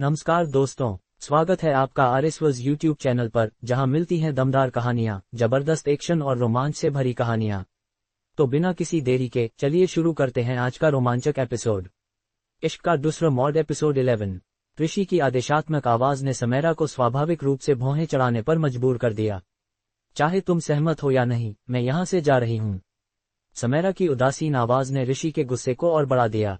नमस्कार दोस्तों, स्वागत है आपका आरएसवज यूट्यूब चैनल पर, जहां मिलती हैं दमदार कहानियां, जबरदस्त एक्शन और रोमांच से भरी कहानियां। तो बिना किसी देरी के चलिए शुरू करते हैं आज का रोमांचक एपिसोड। इश्क का दूसरा मॉड एपिसोड 11। ऋषि की आदेशात्मक आवाज ने समेरा को स्वाभाविक रूप से भौहें चढ़ाने पर मजबूर कर दिया। चाहे तुम सहमत हो या नहीं, मैं यहाँ से जा रही हूँ। समेरा की उदासीन आवाज ने ऋषि के गुस्से को और बढ़ा दिया।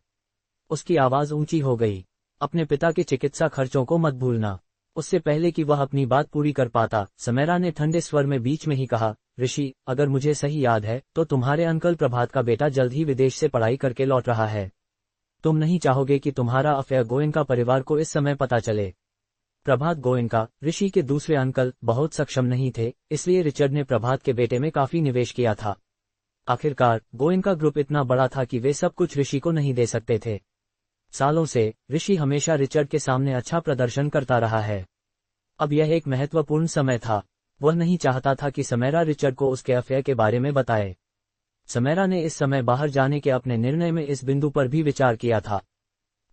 उसकी आवाज ऊंची हो गई। अपने पिता के चिकित्सा खर्चों को मत भूलना। उससे पहले कि वह अपनी बात पूरी कर पाता, समेरा ने ठंडे स्वर में बीच में ही कहा, ऋषि, अगर मुझे सही याद है तो तुम्हारे अंकल प्रभात का बेटा जल्द ही विदेश से पढ़ाई करके लौट रहा है। तुम नहीं चाहोगे कि तुम्हारा अफेयर गोयनका परिवार को इस समय पता चले। प्रभात गोयनका, ऋषि के दूसरे अंकल, बहुत सक्षम नहीं थे, इसलिए रिचर्ड ने प्रभात के बेटे में काफी निवेश किया था। आखिरकार गोयनका ग्रुप इतना बड़ा था कि वे सब कुछ ऋषि को नहीं दे सकते थे। सालों से ऋषि हमेशा रिचर्ड के सामने अच्छा प्रदर्शन करता रहा है। अब यह एक महत्वपूर्ण समय था। वह नहीं चाहता था कि समेरा रिचर्ड को उसके अफेयर के बारे में बताए। समेरा ने इस समय बाहर जाने के अपने निर्णय में इस बिंदु पर भी विचार किया था।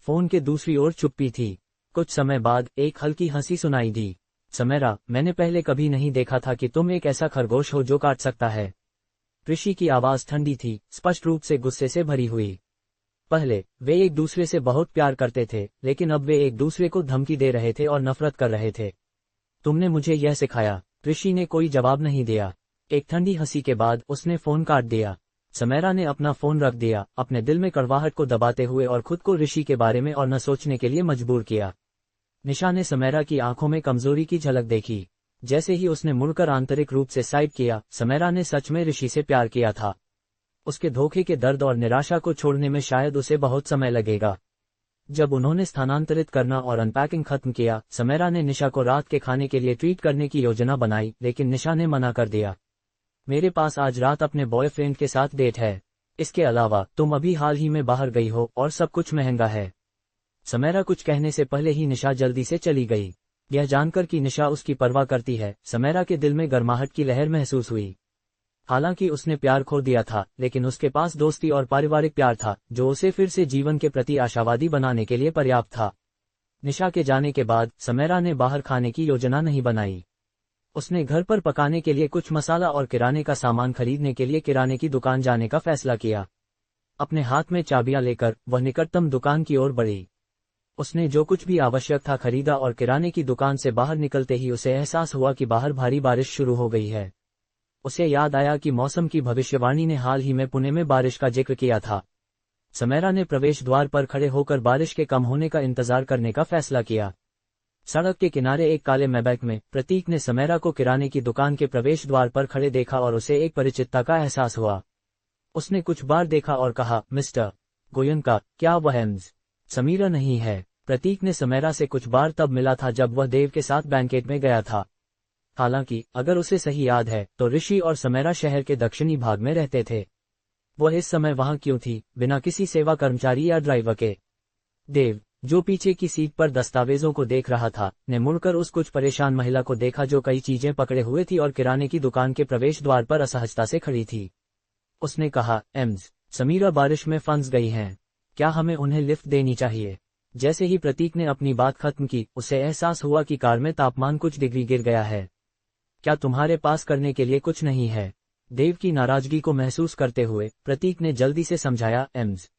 फोन के दूसरी ओर चुप्पी थी। कुछ समय बाद एक हल्की हंसी सुनाई दी। समेरा, मैंने पहले कभी नहीं देखा था कि तुम एक ऐसा खरगोश हो जो काट सकता है। ऋषि की आवाज ठंडी थी, स्पष्ट रूप से गुस्से से भरी हुई। पहले वे एक दूसरे से बहुत प्यार करते थे, लेकिन अब वे एक दूसरे को धमकी दे रहे थे और नफरत कर रहे थे। तुमने मुझे यह सिखाया। ऋषि ने कोई जवाब नहीं दिया। एक ठंडी हंसी के बाद उसने फोन काट दिया। समेरा ने अपना फोन रख दिया, अपने दिल में कड़वाहट को दबाते हुए और खुद को ऋषि के बारे में और न सोचने के लिए मजबूर किया। निशा ने समेरा की आंखों में कमजोरी की झलक देखी। जैसे ही उसने मुड़कर आंतरिक रूप से साइड किया, समेरा ने सच में ऋषि से प्यार किया था। उसके धोखे के दर्द और निराशा को छोड़ने में शायद उसे बहुत समय लगेगा। जब उन्होंने स्थानांतरित करना और अनपैकिंग खत्म किया, समेरा ने निशा को रात के खाने के लिए ट्रीट करने की योजना बनाई, लेकिन निशा ने मना कर दिया। मेरे पास आज रात अपने बॉयफ्रेंड के साथ डेट है। इसके अलावा तुम अभी हाल ही में बाहर गई हो और सब कुछ महंगा है। समेरा कुछ कहने से पहले ही निशा जल्दी से चली गई। यह जानकर कि निशा उसकी परवाह करती है, समेरा के दिल में गर्माहट की लहर महसूस हुई। हालांकि उसने प्यार खो दिया था, लेकिन उसके पास दोस्ती और पारिवारिक प्यार था, जो उसे फिर से जीवन के प्रति आशावादी बनाने के लिए पर्याप्त था। निशा के जाने के बाद समेरा ने बाहर खाने की योजना नहीं बनाई। उसने घर पर पकाने के लिए कुछ मसाला और किराने का सामान खरीदने के लिए किराने की दुकान जाने का फैसला किया। अपने हाथ में चाबियां लेकर वह निकटतम दुकान की ओर बढ़ी। उसने जो कुछ भी आवश्यक था खरीदा और किराने की दुकान से बाहर निकलते ही उसे एहसास हुआ कि बाहर भारी बारिश शुरू हो गई है। उसे याद आया कि मौसम की भविष्यवाणी ने हाल ही में पुणे में बारिश का जिक्र किया था। समेरा ने प्रवेश द्वार पर खड़े होकर बारिश के कम होने का इंतजार करने का फैसला किया। सड़क के किनारे एक काले मैबैक में प्रतीक ने समेरा को किराने की दुकान के प्रवेश द्वार पर खड़े देखा और उसे एक परिचितता का एहसास हुआ। उसने कुछ बार देखा और कहा, मिस्टर गोयनका, क्या वह एम्स समीरा नहीं है? प्रतीक ने समेरा से कुछ बार तब मिला था जब वह देव के साथ बैंकेट में गया था। हालांकि अगर उसे सही याद है तो ऋषि और समेरा शहर के दक्षिणी भाग में रहते थे। वह इस समय वहां क्यों थी, बिना किसी सेवा कर्मचारी या ड्राइवर के? देव, जो पीछे की सीट पर दस्तावेजों को देख रहा था, ने मुड़कर उस कुछ परेशान महिला को देखा जो कई चीजें पकड़े हुए थी और किराने की दुकान के प्रवेश द्वार पर असहजता से खड़ी थी। उसने कहा, एम्स समीरा बारिश में फंस गई हैं। क्या हमें उन्हें लिफ्ट देनी चाहिए? जैसे ही प्रतीक ने अपनी बात खत्म की, उसे एहसास हुआ कि कार में तापमान कुछ डिग्री गिर गया है। क्या तुम्हारे पास करने के लिए कुछ नहीं है? देव की नाराजगी को महसूस करते हुए प्रतीक ने जल्दी से समझाया, एम्स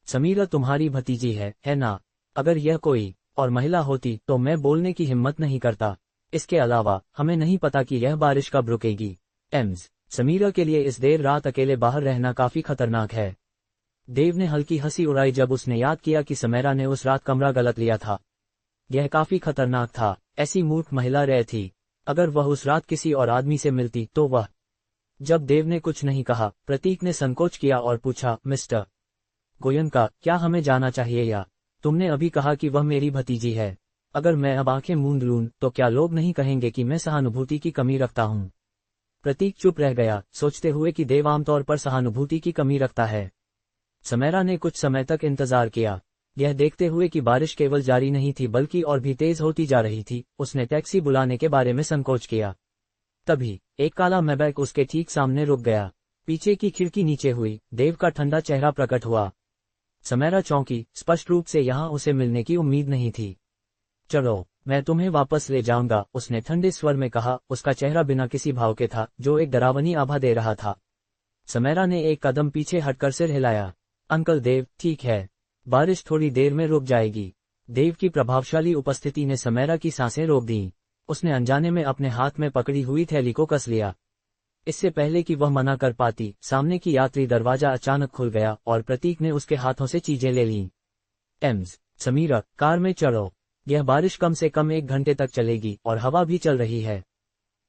समीरा तुम्हारी भतीजी है ना? अगर यह कोई और महिला होती तो मैं बोलने की हिम्मत नहीं करता। इसके अलावा हमें नहीं पता कि यह बारिश कब रुकेगी। एम्स समीरा के लिए इस देर रात अकेले बाहर रहना काफी खतरनाक है। देव ने हल्की हंसी उड़ाई जब उसने याद किया कि समेरा ने उस रात कमरा गलत लिया था। यह काफी खतरनाक था। ऐसी मूर्ख महिला रह थी। अगर वह उस रात किसी और आदमी से मिलती तो वह। जब देव ने कुछ नहीं कहा, प्रतीक ने संकोच किया और पूछा, मिस्टर गोयनका, क्या हमें जाना चाहिए या? तुमने अभी कहा कि वह मेरी भतीजी है। अगर मैं अब आंखें मूंद लूं तो क्या लोग नहीं कहेंगे कि मैं सहानुभूति की कमी रखता हूं? प्रतीक चुप रह गया, सोचते हुए कि देव आमतौर पर सहानुभूति की कमी रखता है। समेरा ने कुछ समय तक इंतजार किया। यह देखते हुए कि बारिश केवल जारी नहीं थी बल्कि और भी तेज होती जा रही थी, उसने टैक्सी बुलाने के बारे में संकोच किया। तभी एक काला मैबैक उसके ठीक सामने रुक गया। पीछे की खिड़की नीचे हुई, देव का ठंडा चेहरा प्रकट हुआ। समेरा चौंकी, स्पष्ट रूप से यहाँ उसे मिलने की उम्मीद नहीं थी। चलो, मैं तुम्हें वापस ले जाऊंगा, उसने ठंडे स्वर में कहा। उसका चेहरा बिना किसी भाव के था, जो एक डरावनी आभा दे रहा था। समैरा ने एक कदम पीछे हटकर सिर हिलाया। अंकल देव, ठीक है, बारिश थोड़ी देर में रुक जाएगी। देव की प्रभावशाली उपस्थिति ने समैरा की सांसें रोक दी। उसने अनजाने में अपने हाथ में पकड़ी हुई थैली को कस लिया। इससे पहले कि वह मना कर पाती, सामने की यात्री दरवाजा अचानक खुल गया और प्रतीक ने उसके हाथों से चीजें ले लीं। समीरा, कार में चढ़ो। यह बारिश कम से कम 1 घंटे तक चलेगी और हवा भी चल रही है।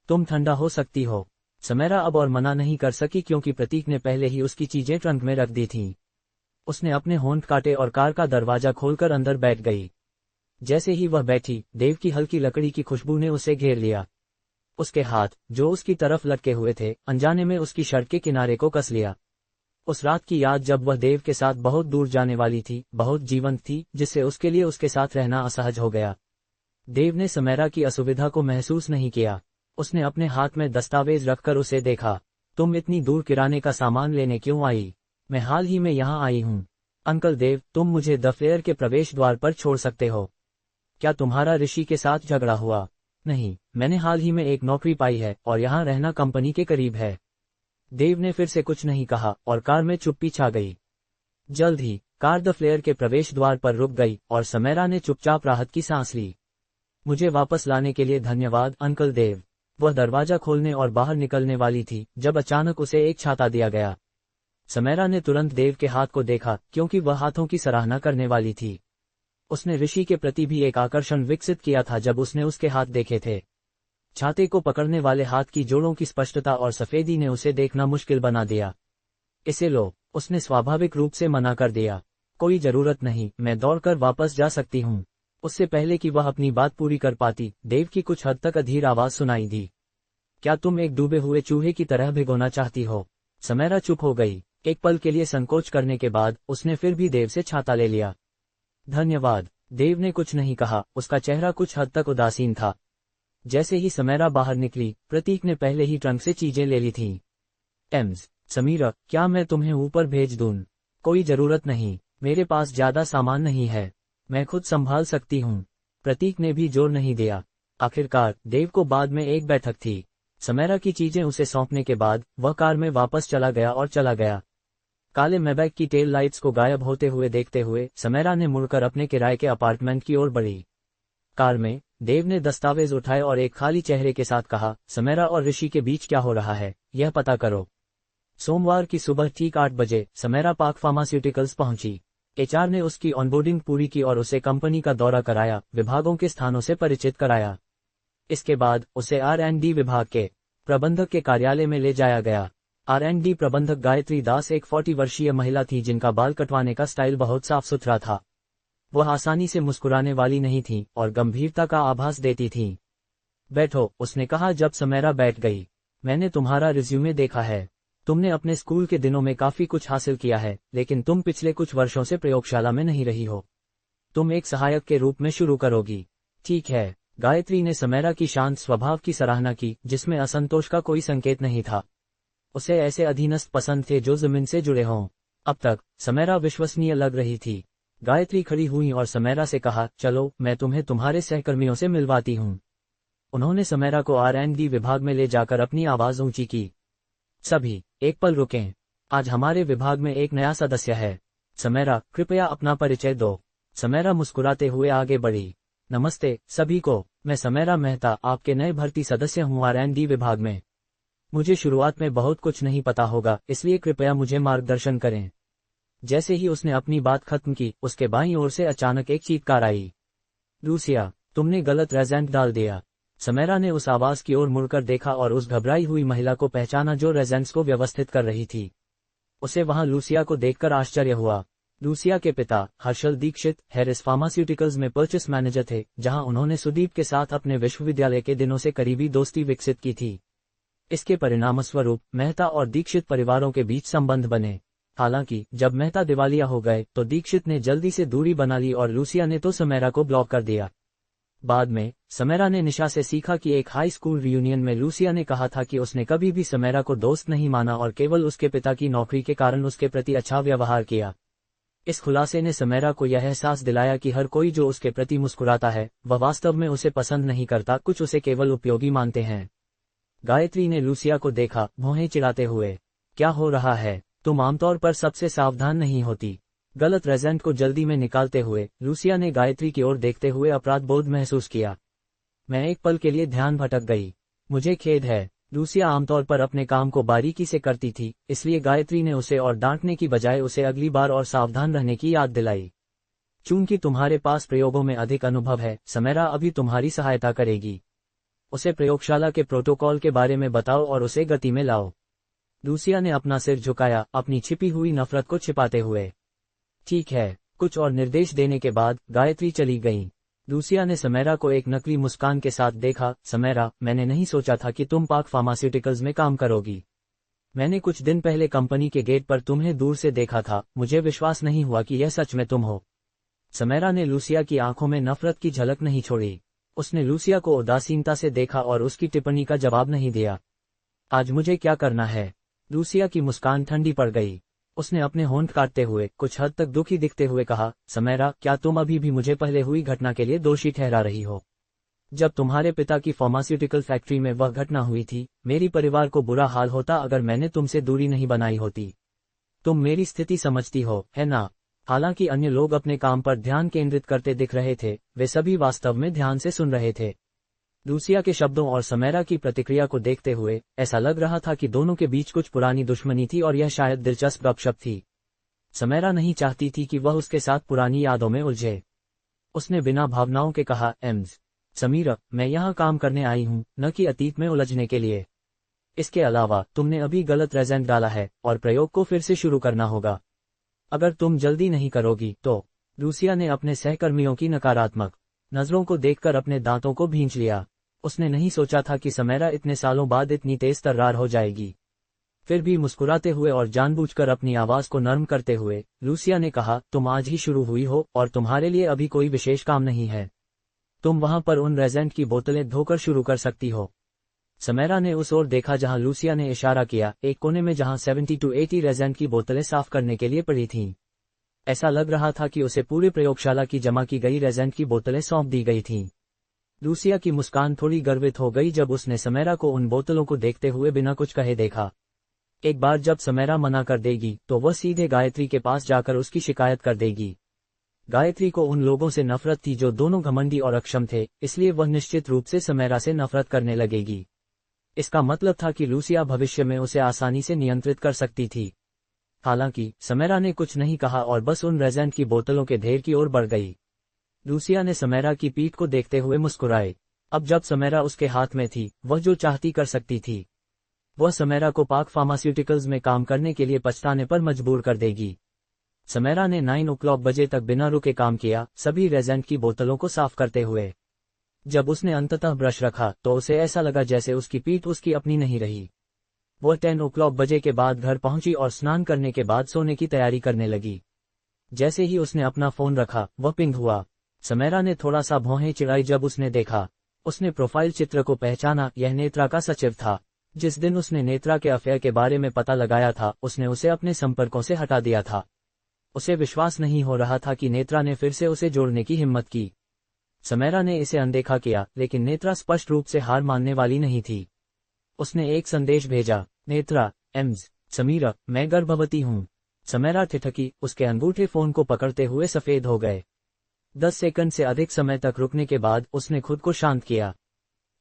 तुम ठंडा हो सकती हो। समैरा अब और मना नहीं कर सकी क्योंकि प्रतीक ने पहले ही उसकी चीजें ट्रंक में रख दी थीं। उसने अपने होंठ काटे और कार का दरवाजा खोलकर अंदर बैठ गई। जैसे ही वह बैठी, देव की हल्की लकड़ी की खुशबू ने उसे घेर लिया। उसके हाथ, जो उसकी तरफ लटके हुए थे, अनजाने में उसकी शर्ट के किनारे को कस लिया। उस रात की याद जब वह देव के साथ बहुत दूर जाने वाली थी, बहुत जीवंत थी, जिससे उसके लिए उसके साथ रहना असहज हो गया। देव ने समैरा की असुविधा को महसूस नहीं किया। उसने अपने हाथ में दस्तावेज रखकर उसे देखा। तुम इतनी दूर किराने का सामान लेने क्यों आई? मैं हाल ही में यहाँ आई हूँ। अंकल देव, तुम मुझे द फ्लेयर के प्रवेश द्वार पर छोड़ सकते हो। क्या तुम्हारा ऋषि के साथ झगड़ा हुआ? नहीं, मैंने हाल ही में एक नौकरी पाई है और यहाँ रहना कंपनी के करीब है। देव ने फिर से कुछ नहीं कहा और कार में चुप्पी छा गई। जल्द ही कार द फ्लेयर के प्रवेश द्वार पर रुक गई और समैरा ने चुपचाप राहत की सांस ली। मुझे वापस लाने के लिए धन्यवाद अंकल देव। वह दरवाजा खोलने और बाहर निकलने वाली थी जब अचानक उसे एक छाता दिया गया। समैरा ने तुरंत देव के हाथ को देखा क्योंकि वह हाथों की सराहना करने वाली थी। उसने ऋषि के प्रति भी एक आकर्षण विकसित किया था जब उसने उसके हाथ देखे थे। छाते को पकड़ने वाले हाथ की जोड़ों की स्पष्टता और सफेदी ने उसे देखना मुश्किल बना दिया। इसे लो, उसने स्वाभाविक रूप से मना कर दिया। कोई जरूरत नहीं, मैं दौड़कर वापस जा सकती हूँ। उससे पहले कि वह अपनी बात पूरी कर पाती, देव की कुछ हद तक अधीर आवाज सुनाई दी। क्या तुम एक डूबे हुए चूहे की तरह भिगोना चाहती हो? समैरा चुप हो गई। एक पल के लिए संकोच करने के बाद उसने फिर भी देव से छाता ले लिया। धन्यवाद। देव ने कुछ नहीं कहा, उसका चेहरा कुछ हद तक उदासीन था। जैसे ही समैरा बाहर निकली, प्रतीक ने पहले ही ट्रंक से चीजें ले ली थीं। समीरा, क्या मैं तुम्हें ऊपर भेज दूं? कोई जरूरत नहीं, मेरे पास ज्यादा सामान नहीं है, मैं खुद संभाल सकती हूँ। प्रतीक ने भी जोर नहीं दिया। आखिरकार देव को बाद में एक बैठक थी। समैरा की चीजें उसे सौंपने के बाद वह कार में वापस चला गया और चला गया। काले मैबैक की टेल लाइट्स को गायब होते हुए देखते हुए समैरा ने मुड़कर अपने किराए के अपार्टमेंट की ओर बढ़ी। कार में देव ने दस्तावेज उठाए और एक खाली चेहरे के साथ कहा, समैरा और ऋषि के बीच क्या हो रहा है, यह पता करो। सोमवार की सुबह ठीक 8 बजे समैरा पार्क फार्मास्यूटिकल्स पहुंची। एचआर ने उसकी ऑनबोर्डिंग पूरी की और उसे कंपनी का दौरा कराया, विभागों के स्थानों से परिचित कराया। इसके बाद उसे R&D विभाग के प्रबंधक के कार्यालय में ले जाया गया। R&D प्रबंधक गायत्री दास एक 40 वर्षीय महिला थी जिनका बाल कटवाने का स्टाइल बहुत साफ सुथरा था। वह आसानी से मुस्कुराने वाली नहीं थी और गंभीरता का आभास देती थी। बैठो, उसने कहा जब समैरा बैठ गई। मैंने तुम्हारा रिज्यूमे देखा है। तुमने अपने स्कूल के दिनों में काफी कुछ हासिल किया है, लेकिन तुम पिछले कुछ वर्षों से प्रयोगशाला में नहीं रही हो। तुम एक सहायक के रूप में शुरू करोगी। ठीक है। गायत्री ने समैरा की शांत स्वभाव की सराहना की, जिसमें असंतोष का कोई संकेत नहीं था। उसे ऐसे अधीनस्थ पसंद थे जो जमीन से जुड़े हों। अब तक समैरा विश्वसनीय लग रही थी। गायत्री खड़ी हुई और समैरा से कहा, चलो मैं तुम्हें तुम्हारे सहकर्मियों से मिलवाती हूँ। उन्होंने समैरा को R&D विभाग में ले जाकर अपनी आवाज ऊंची की। सभी एक पल रुकें, आज हमारे विभाग में एक नया सदस्य है। समैरा, कृपया अपना परिचय दो। समैरा मुस्कुराते हुए आगे बढ़ी। नमस्ते सभी को, मैं समैरा मेहता आपके नए भर्ती सदस्य हूँ R&D विभाग में। मुझे शुरुआत में बहुत कुछ नहीं पता होगा, इसलिए कृपया मुझे मार्गदर्शन करें। जैसे ही उसने अपनी बात खत्म की, उसके बाईं ओर से अचानक एक चीत्कार आई। लूसिया, तुमने गलत रेजेंट डाल दिया। समैरा ने उस आवाज की ओर मुड़कर देखा और उस घबराई हुई महिला को पहचाना जो रेजेंट्स को व्यवस्थित कर रही थी। उसे वहां लूसिया को देखकर आश्चर्य हुआ। लूसिया के पिता हर्षल दीक्षित हैरिस फार्मास्यूटिकल्स में परचेस मैनेजर थे, जहां उन्होंने सुदीप के साथ अपने विश्वविद्यालय के दिनों से करीबी दोस्ती विकसित की थी। इसके परिणामस्वरूप मेहता और दीक्षित परिवारों के बीच संबंध बने। हालांकि जब मेहता दिवालिया हो गए तो दीक्षित ने जल्दी से दूरी बना ली और लूसिया ने तो समैरा को ब्लॉक कर दिया। बाद में समैरा ने निशा से सीखा कि एक हाई स्कूल रियूनियन में लूसिया ने कहा था कि उसने कभी भी समैरा को दोस्त नहीं माना और केवल उसके पिता की नौकरी के कारण उसके प्रति अच्छा व्यवहार किया। इस खुलासे ने समैरा को यह एहसास दिलाया कि हर कोई जो उसके प्रति मुस्कुराता है वह वास्तव में उसे पसंद नहीं करता, कुछ उसे केवल उपयोगी मानते हैं। गायत्री ने लूसिया को देखा, भौहें चिढ़ाते हुए। क्या हो रहा है? तुम आमतौर पर सबसे सावधान नहीं होती। गलत रेजेंट को जल्दी में निकालते हुए लूसिया ने गायत्री की ओर देखते हुए अपराध बोध महसूस किया। मैं एक पल के लिए ध्यान भटक गई। मुझे खेद है। लूसिया आमतौर पर अपने काम को बारीकी से करती थी, इसलिए गायत्री ने उसे और डांटने की बजाय उसे अगली बार और सावधान रहने की याद दिलाई। चूंकि तुम्हारे पास प्रयोगों में अधिक अनुभव है, समैरा अभी तुम्हारी सहायता करेगी। उसे प्रयोगशाला के प्रोटोकॉल के बारे में बताओ और उसे गति में लाओ। लूसिया ने अपना सिर झुकाया, अपनी छिपी हुई नफरत को छिपाते हुए। ठीक है। कुछ और निर्देश देने के बाद गायत्री चली गई। लूसिया ने समैरा को एक नकली मुस्कान के साथ देखा। समैरा, मैंने नहीं सोचा था कि तुम पाक फार्मास्यूटिकल्स में काम करोगी। मैंने कुछ दिन पहले कंपनी के गेट पर तुम्हें दूर से देखा था, मुझे विश्वास नहीं हुआ कि यह सच में तुम हो। समैरा ने लूसिया की आंखों में नफरत की झलक नहीं छोड़ी। उसने लूसिया को उदासीनता से देखा और उसकी टिप्पणी का जवाब नहीं दिया। आज मुझे क्या करना है? लूसिया की मुस्कान ठंडी पड़ गई। उसने अपने होंठ काटते हुए कुछ हद तक दुखी दिखते हुए कहा, समैरा, क्या तुम अभी भी मुझे पहले हुई घटना के लिए दोषी ठहरा रही हो? जब तुम्हारे पिता की फार्मास्यूटिकल फैक्ट्री में वह घटना हुई थी, मेरी परिवार को बुरा हाल होता अगर मैंने तुमसे दूरी नहीं बनाई होती। तुम मेरी स्थिति समझती हो, है ना? हालांकि अन्य लोग अपने काम पर ध्यान केंद्रित करते दिख रहे थे, वे सभी वास्तव में ध्यान से सुन रहे थे। लूसिया के शब्दों और समैरा की प्रतिक्रिया को देखते हुए ऐसा लग रहा था कि दोनों के बीच कुछ पुरानी दुश्मनी थी और यह शायद दिलचस्प गपशप थी। समैरा नहीं चाहती थी कि वह उसके साथ पुरानी यादों में उलझे। उसने बिना भावनाओं के कहा, समीरा, मैं यहाँ काम करने आई हूँ, न कि अतीत में उलझने के लिए। इसके अलावा तुमने अभी गलत रेजेंट डाला है और प्रयोग को फिर से शुरू करना होगा। अगर तुम जल्दी नहीं करोगी तो। लूसिया ने अपने सहकर्मियों की नकारात्मक नजरों को देखकर अपने दांतों को भींच लिया। उसने नहीं सोचा था कि समैरा इतने सालों बाद इतनी तेज तर्रार हो जाएगी। फिर भी मुस्कुराते हुए और जानबूझकर अपनी आवाज को नर्म करते हुए लूसिया ने कहा, तुम आज ही शुरू हुई हो और तुम्हारे लिए अभी कोई विशेष काम नहीं है। तुम वहां पर उन रेजेंट की बोतलें धोकर शुरू कर सकती हो। समैरा ने उस ओर देखा जहां लूसिया ने इशारा किया, एक कोने में जहां 70 to 80 रेजेंट की बोतलें साफ करने के लिए पड़ी थीं। ऐसा लग रहा था कि उसे पूरी प्रयोगशाला की जमा की गई रेजेंट की बोतलें सौंप दी गई थीं। लूसिया की मुस्कान थोड़ी गर्वित हो गई जब उसने समैरा को उन बोतलों को देखते हुए बिना कुछ कहे देखा। एक बार जब समैरा मना कर देगी तो वह सीधे गायत्री के पास जाकर उसकी शिकायत कर देगी। गायत्री को उन लोगों से नफरत थी जो दोनों घमंडी और अक्षम थे, इसलिए वह निश्चित रूप से समैरा से नफरत करने लगेगी। इसका मतलब था कि लूसिया भविष्य में उसे आसानी से नियंत्रित कर सकती थी। हालांकि समैरा ने कुछ नहीं कहा और बस उन रेजेंट की बोतलों के ढेर की ओर बढ़ गई। लूसिया ने समैरा की पीठ को देखते हुए मुस्कुराए। अब जब समैरा उसके हाथ में थी, वह जो चाहती कर सकती थी। वह समैरा को पाक फार्मास्यूटिकल्स में काम करने के लिए पछताने पर मजबूर कर देगी। समैरा ने 9 बजे तक बिना रुके काम किया, सभी रेजेंट की बोतलों को साफ करते हुए। जब उसने अंततः ब्रश रखा तो उसे ऐसा लगा जैसे उसकी पीठ उसकी अपनी नहीं रही। वह 10 बजे के बाद घर पहुंची और स्नान करने के बाद सोने की तैयारी करने लगी। जैसे ही उसने अपना फोन रखा, वह पिंग हुआ। समैरा ने थोड़ा सा भौहें चिढ़ाई जब उसने देखा। उसने प्रोफाइल चित्र को पहचाना, यह नेत्रा का सचिव था। जिस दिन उसने नेत्रा के अफेयर के बारे में पता लगाया था, उसने उसे अपने संपर्कों से हटा दिया था। उसे विश्वास नहीं हो रहा था कि नेत्रा ने फिर से उसे जोड़ने की हिम्मत की। समैरा ने इसे अनदेखा किया, लेकिन नेत्रा स्पष्ट रूप से हार मानने वाली नहीं थी। उसने एक संदेश भेजा, नेत्रा, समीरा, मैं गर्भवती हूँ। समैरा ठिठकी, उसके अंगूठे फोन को पकड़ते हुए सफेद हो गए। 10 सेकंड से अधिक समय तक रुकने के बाद उसने खुद को शांत किया।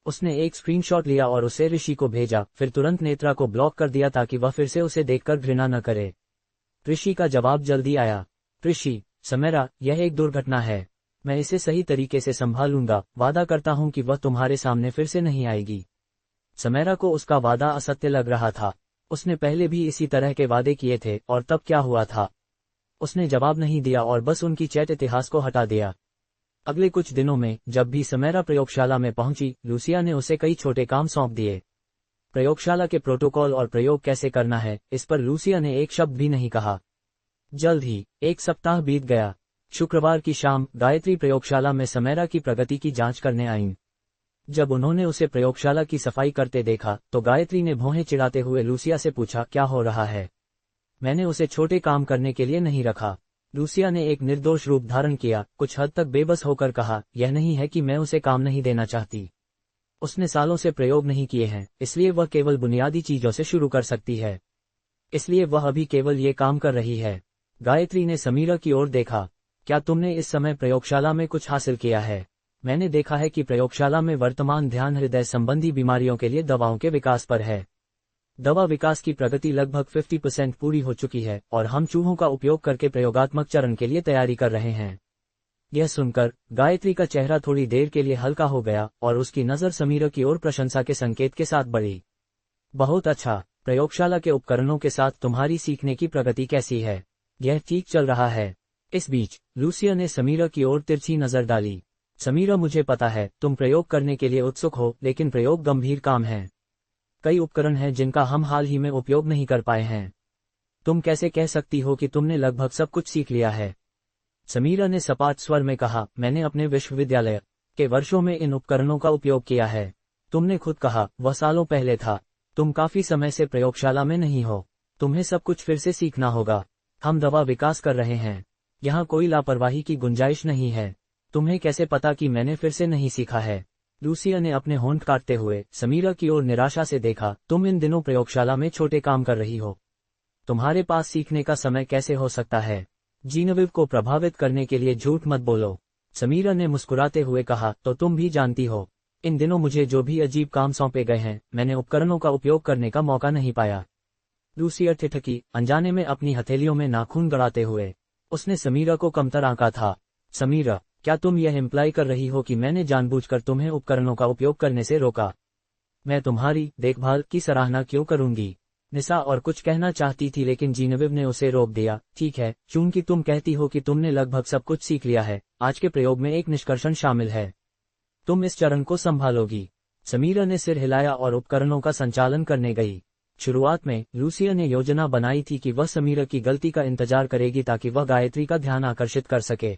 उसने एक स्क्रीनशॉट लिया और उसे ऋषि को भेजा, फिर तुरंत नेत्रा को ब्लॉक कर दिया ताकि वह फिर से उसे देखकर घृणा न करे। ऋषि का जवाब जल्दी आया। ऋषि, समैरा, यह एक दुर्घटना है। मैं इसे सही तरीके से संभालूंगा, वादा करता हूं कि वह तुम्हारे सामने फिर से नहीं आएगी। समैरा को उसका वादा असत्य लग रहा था। उसने पहले भी इसी तरह के वादे किए थे और तब क्या हुआ था। उसने जवाब नहीं दिया और बस उनकी चैट इतिहास को हटा दिया। अगले कुछ दिनों में जब भी समैरा प्रयोगशाला में पहुंची, लूसिया ने उसे कई छोटे काम सौंप दिए। प्रयोगशाला के प्रोटोकॉल और प्रयोग कैसे करना है, इस पर लूसिया ने एक शब्द भी नहीं कहा। जल्द ही 1 सप्ताह बीत गया। शुक्रवार की शाम गायत्री प्रयोगशाला में समैरा की प्रगति की जांच करने आईं। जब उन्होंने उसे प्रयोगशाला की सफाई करते देखा तो गायत्री ने भौहें चिढ़ाते हुए लूसिया से पूछा, क्या हो रहा है? मैंने उसे छोटे काम करने के लिए नहीं रखा। लूसिया ने एक निर्दोष रूप धारण किया, कुछ हद तक बेबस होकर कहा, यह नहीं है कि मैं उसे काम नहीं देना चाहती। उसने सालों से प्रयोग नहीं किए हैं, इसलिए वह केवल बुनियादी चीजों से शुरू कर सकती है। इसलिए वह अभी केवल ये काम कर रही है। गायत्री ने समीरा की ओर देखा। क्या तुमने इस समय प्रयोगशाला में कुछ हासिल किया है? मैंने देखा है कि प्रयोगशाला में वर्तमान ध्यान हृदय संबंधी बीमारियों के लिए दवाओं के विकास पर है। दवा विकास की प्रगति लगभग 50% पूरी हो चुकी है और हम चूहों का उपयोग करके प्रयोगात्मक चरण के लिए तैयारी कर रहे हैं। यह सुनकर गायत्री का चेहरा थोड़ी देर के लिए हल्का हो गया और उसकी नज़र समीरा की ओर प्रशंसा के संकेत के साथ बढ़ी। बहुत अच्छा। प्रयोगशाला के उपकरणों के साथ तुम्हारी सीखने की प्रगति कैसी है? यह ठीक चल रहा है। इस बीच लूसिया ने समीरा की ओर तिरछी नजर डाली। समीरा, मुझे पता है तुम प्रयोग करने के लिए उत्सुक हो, लेकिन प्रयोग गंभीर काम है। कई उपकरण हैं जिनका हम हाल ही में उपयोग नहीं कर पाए हैं। तुम कैसे कह सकती हो कि तुमने लगभग सब कुछ सीख लिया है? समीरा ने सपाट स्वर में कहा, मैंने अपने विश्वविद्यालय के वर्षों में इन उपकरणों का उपयोग किया है। तुमने खुद कहा, वह सालों पहले था। तुम काफी समय से प्रयोगशाला में नहीं हो। तुम्हें सब कुछ फिर से सीखना होगा। हम दवा विकास कर रहे हैं। यहाँ कोई लापरवाही की गुंजाइश नहीं है। तुम्हें कैसे पता कि मैंने फिर से नहीं सीखा है? लूसिया ने अपने होंठ काटते हुए समीरा की ओर निराशा से देखा। तुम इन दिनों प्रयोगशाला में छोटे काम कर रही हो। तुम्हारे पास सीखने का समय कैसे हो सकता है? जीनविव को प्रभावित करने के लिए झूठ मत बोलो। समीरा ने मुस्कुराते हुए कहा, तो तुम भी जानती हो, इन दिनों मुझे जो भी अजीब काम सौंपे गए हैं, मैंने उपकरणों का उपयोग करने का मौका नहीं पाया। लूसिया ठिठकी, अनजाने में अपनी हथेलियों में नाखून गड़ाते हुए। उसने समीरा को कमतर आंका था। समीरा, क्या तुम यह इम्प्लाई कर रही हो कि मैंने जानबूझकर तुम्हें उपकरणों का उपयोग करने से रोका? मैं तुम्हारी देखभाल की सराहना क्यों करूंगी? निसा और कुछ कहना चाहती थी, लेकिन जीनविव ने उसे रोक दिया। ठीक है, चूंकि तुम कहती हो कि तुमने लगभग सब कुछ सीख लिया है, आज के प्रयोग में एक निष्कर्षण शामिल है। तुम इस चरण को संभालोगी। समीरा ने सिर हिलाया और उपकरणों का संचालन करने गई। शुरुआत में लूसिया ने योजना बनाई थी कि वह समीरा की गलती का इंतजार करेगी ताकि वह गायत्री का ध्यान आकर्षित कर सके।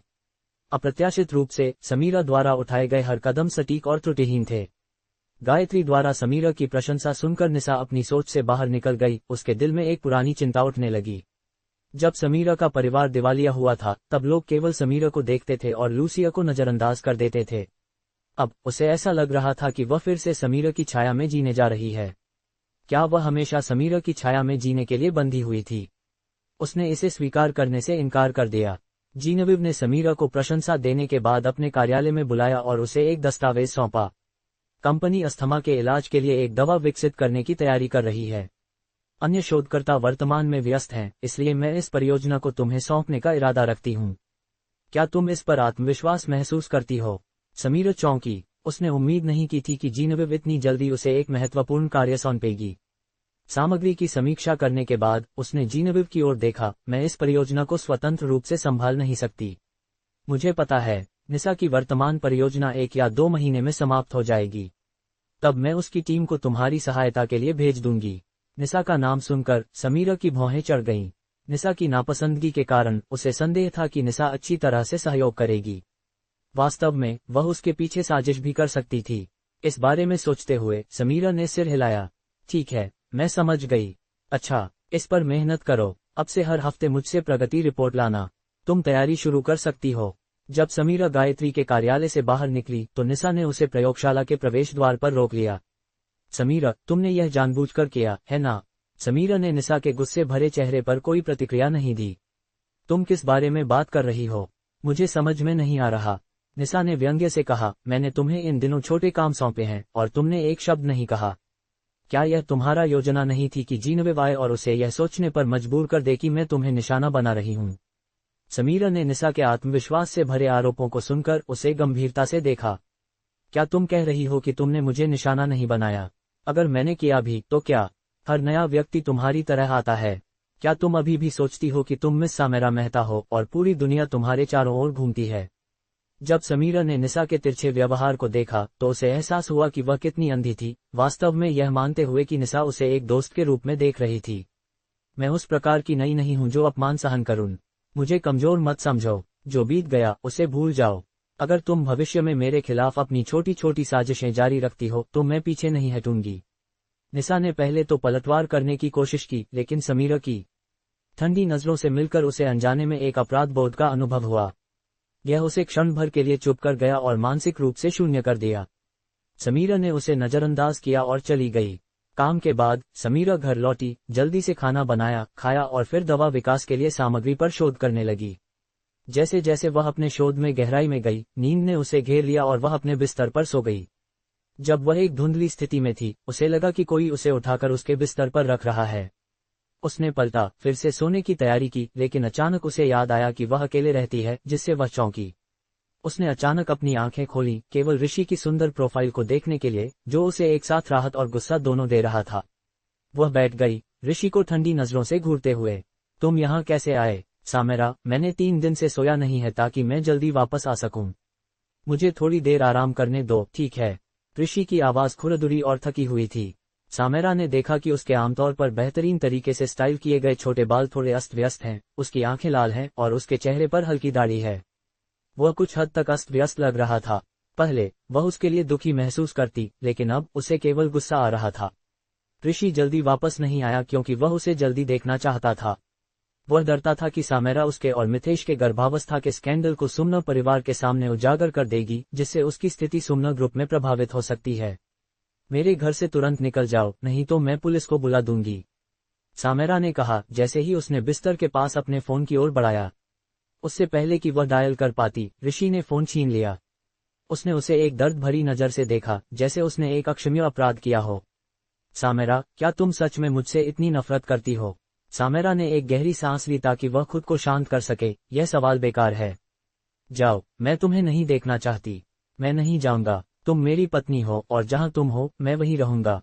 अप्रत्याशित रूप से समीरा द्वारा उठाए गए हर कदम सटीक और त्रुटिहीन थे। गायत्री द्वारा समीरा की प्रशंसा सुनकर निसा अपनी सोच से बाहर निकल गई। उसके दिल में एक पुरानी चिंता उठने लगी। जब समीरा का परिवार दिवालिया हुआ था, तब लोग केवल समीरा को देखते थे और लूसिया को नजरअंदाज कर देते थे। अब उसे ऐसा लग रहा था कि वह फिर से समीरा की छाया में जीने जा रही है। क्या वह हमेशा समीरा की छाया में जीने के लिए बंधी हुई थी? उसने इसे स्वीकार करने से इनकार कर दिया। जीनविव ने समीरा को प्रशंसा देने के बाद अपने कार्यालय में बुलाया और उसे एक दस्तावेज सौंपा। कंपनी अस्थमा के इलाज के लिए एक दवा विकसित करने की तैयारी कर रही है। अन्य शोधकर्ता वर्तमान में व्यस्त हैं, इसलिए मैं इस परियोजना को तुम्हें सौंपने का इरादा रखती हूँ। क्या तुम इस पर आत्मविश्वास महसूस करती हो? समीरा चौंकी। उसने उम्मीद नहीं की थी कि जीनविव इतनी जल्दी उसे एक महत्वपूर्ण कार्य सौंपेगी। सामग्री की समीक्षा करने के बाद उसने जीनविव की ओर देखा। मैं इस परियोजना को स्वतंत्र रूप से संभाल नहीं सकती। मुझे पता है, निसा की वर्तमान परियोजना 1 या 2 महीने में समाप्त हो जाएगी। तब मैं उसकी टीम को तुम्हारी सहायता के लिए भेज दूंगी। निसा का नाम सुनकर समीरा की भौहें चढ़ गईं। निसा की नापसंदगी के कारण उसे संदेह था कि निसा अच्छी तरह से सहयोग करेगी। वास्तव में वह उसके पीछे साजिश भी कर सकती थी। इस बारे में सोचते हुए समीरा ने सिर हिलाया। ठीक है, मैं समझ गई। अच्छा, इस पर मेहनत करो। अब से हर हफ्ते मुझसे प्रगति रिपोर्ट लाना। तुम तैयारी शुरू कर सकती हो। जब समीरा गायत्री के कार्यालय से बाहर निकली तो निसा ने उसे प्रयोगशाला के प्रवेश द्वार पर रोक लिया। समीरा, तुमने यह जानबूझकर किया, है ना? समीरा ने निसा के गुस्से भरे चेहरे पर कोई प्रतिक्रिया नहीं दी। तुम किस बारे में बात कर रही हो? मुझे समझ में नहीं आ रहा। निसा ने व्यंग्य से कहा, मैंने तुम्हें इन दिनों छोटे काम सौंपे हैं और तुमने एक शब्द नहीं कहा। क्या यह तुम्हारा योजना नहीं थी कि जीनविव आए और उसे यह सोचने पर मजबूर कर दे कि मैं तुम्हें निशाना बना रही हूँ? समीरा ने निसा के आत्मविश्वास से भरे आरोपों को सुनकर उसे गंभीरता से देखा। क्या तुम कह रही हो कि तुमने मुझे निशाना नहीं बनाया? अगर मैंने किया भी तो क्या? हर नया व्यक्ति तुम्हारी तरह आता है। क्या तुम अभी भी सोचती हो कि तुम मिस सामेरा मेहता हो और पूरी दुनिया तुम्हारे चारों ओर घूमती है? जब समीरा ने निसा के तिरछे व्यवहार को देखा तो उसे एहसास हुआ कि वह कितनी अंधी थी, वास्तव में यह मानते हुए कि निसा उसे एक दोस्त के रूप में देख रही थी। मैं उस प्रकार की नई नहीं हूं जो अपमान सहन करूं। मुझे कमजोर मत समझो। जो बीत गया उसे भूल जाओ। अगर तुम भविष्य में मेरे खिलाफ अपनी छोटी छोटी साजिशें जारी रखती हो तो मैं पीछे नहीं हटूंगी। निसा ने पहले तो पलटवार करने की कोशिश की, लेकिन समीरा की ठंडी नजरों से मिलकर उसे अनजाने में एक अपराध बोध का अनुभव हुआ। यह उसे क्षण भर के लिए चुप कर गया और मानसिक रूप से शून्य कर दिया। समीरा ने उसे नजरअंदाज किया और चली गई। काम के बाद समीरा घर लौटी, जल्दी से खाना बनाया, खाया और फिर दवा विकास के लिए सामग्री पर शोध करने लगी। जैसे जैसे वह अपने शोध में गहराई में गई, नींद ने उसे घेर लिया और वह अपने बिस्तर पर सो गई। जब वह एक धुंधली स्थिति में थी, उसे लगा कि कोई उसे उठाकर उसके बिस्तर पर रख रहा है। उसने पलटा, फिर से सोने की तैयारी की, लेकिन अचानक उसे याद आया कि वह अकेले रहती है, जिससे वह चौंकी। उसने अचानक अपनी आंखें खोली, केवल ऋषि की सुंदर प्रोफाइल को देखने के लिए, जो उसे एक साथ राहत और गुस्सा दोनों दे रहा था। वह बैठ गई, ऋषि को ठंडी नजरों से घूरते हुए। तुम यहाँ कैसे आए? सामेरा, मैंने 3 दिन से सोया नहीं है ताकि मैं जल्दी वापस आ सकूं। मुझे थोड़ी देर आराम करने दो, ठीक है? ऋषि की आवाज खुरदुरी और थकी हुई थी। सामेरा ने देखा कि उसके आमतौर पर बेहतरीन तरीके से स्टाइल किए गए छोटे बाल थोड़े अस्त व्यस्त हैं, उसकी आंखें लाल हैं और उसके चेहरे पर हल्की दाढ़ी है। वह कुछ हद तक अस्त व्यस्त लग रहा था। पहले वह उसके लिए दुखी महसूस करती, लेकिन अब उसे केवल गुस्सा आ रहा था। ऋषि जल्दी वापस नहीं आया क्योंकि वह उसे जल्दी देखना चाहता था। वह डरता था कि सामेरा उसके और मिथेश के गर्भावस्था के स्कैंडल को सुमना परिवार के सामने उजागर कर देगी, जिससे उसकी स्थिति सुमना ग्रुप में प्रभावित हो सकती है। मेरे घर से तुरंत निकल जाओ, नहीं तो मैं पुलिस को बुला दूंगी, सामेरा ने कहा, जैसे ही उसने बिस्तर के पास अपने फोन की ओर बढ़ाया। उससे पहले कि वह डायल कर पाती, ऋषि ने फोन छीन लिया। उसने उसे एक दर्द भरी नजर से देखा, जैसे उसने एक अक्षम्य अपराध किया हो। सामेरा, क्या तुम सच में मुझसे इतनी नफरत करती हो? सामेरा ने एक गहरी सांस ली ताकि वह खुद को शांत कर सके। यह सवाल बेकार है। जाओ, मैं तुम्हें नहीं देखना चाहती। मैं नहीं जाऊंगा। तुम मेरी पत्नी हो और जहां तुम हो मैं वहीं रहूंगा।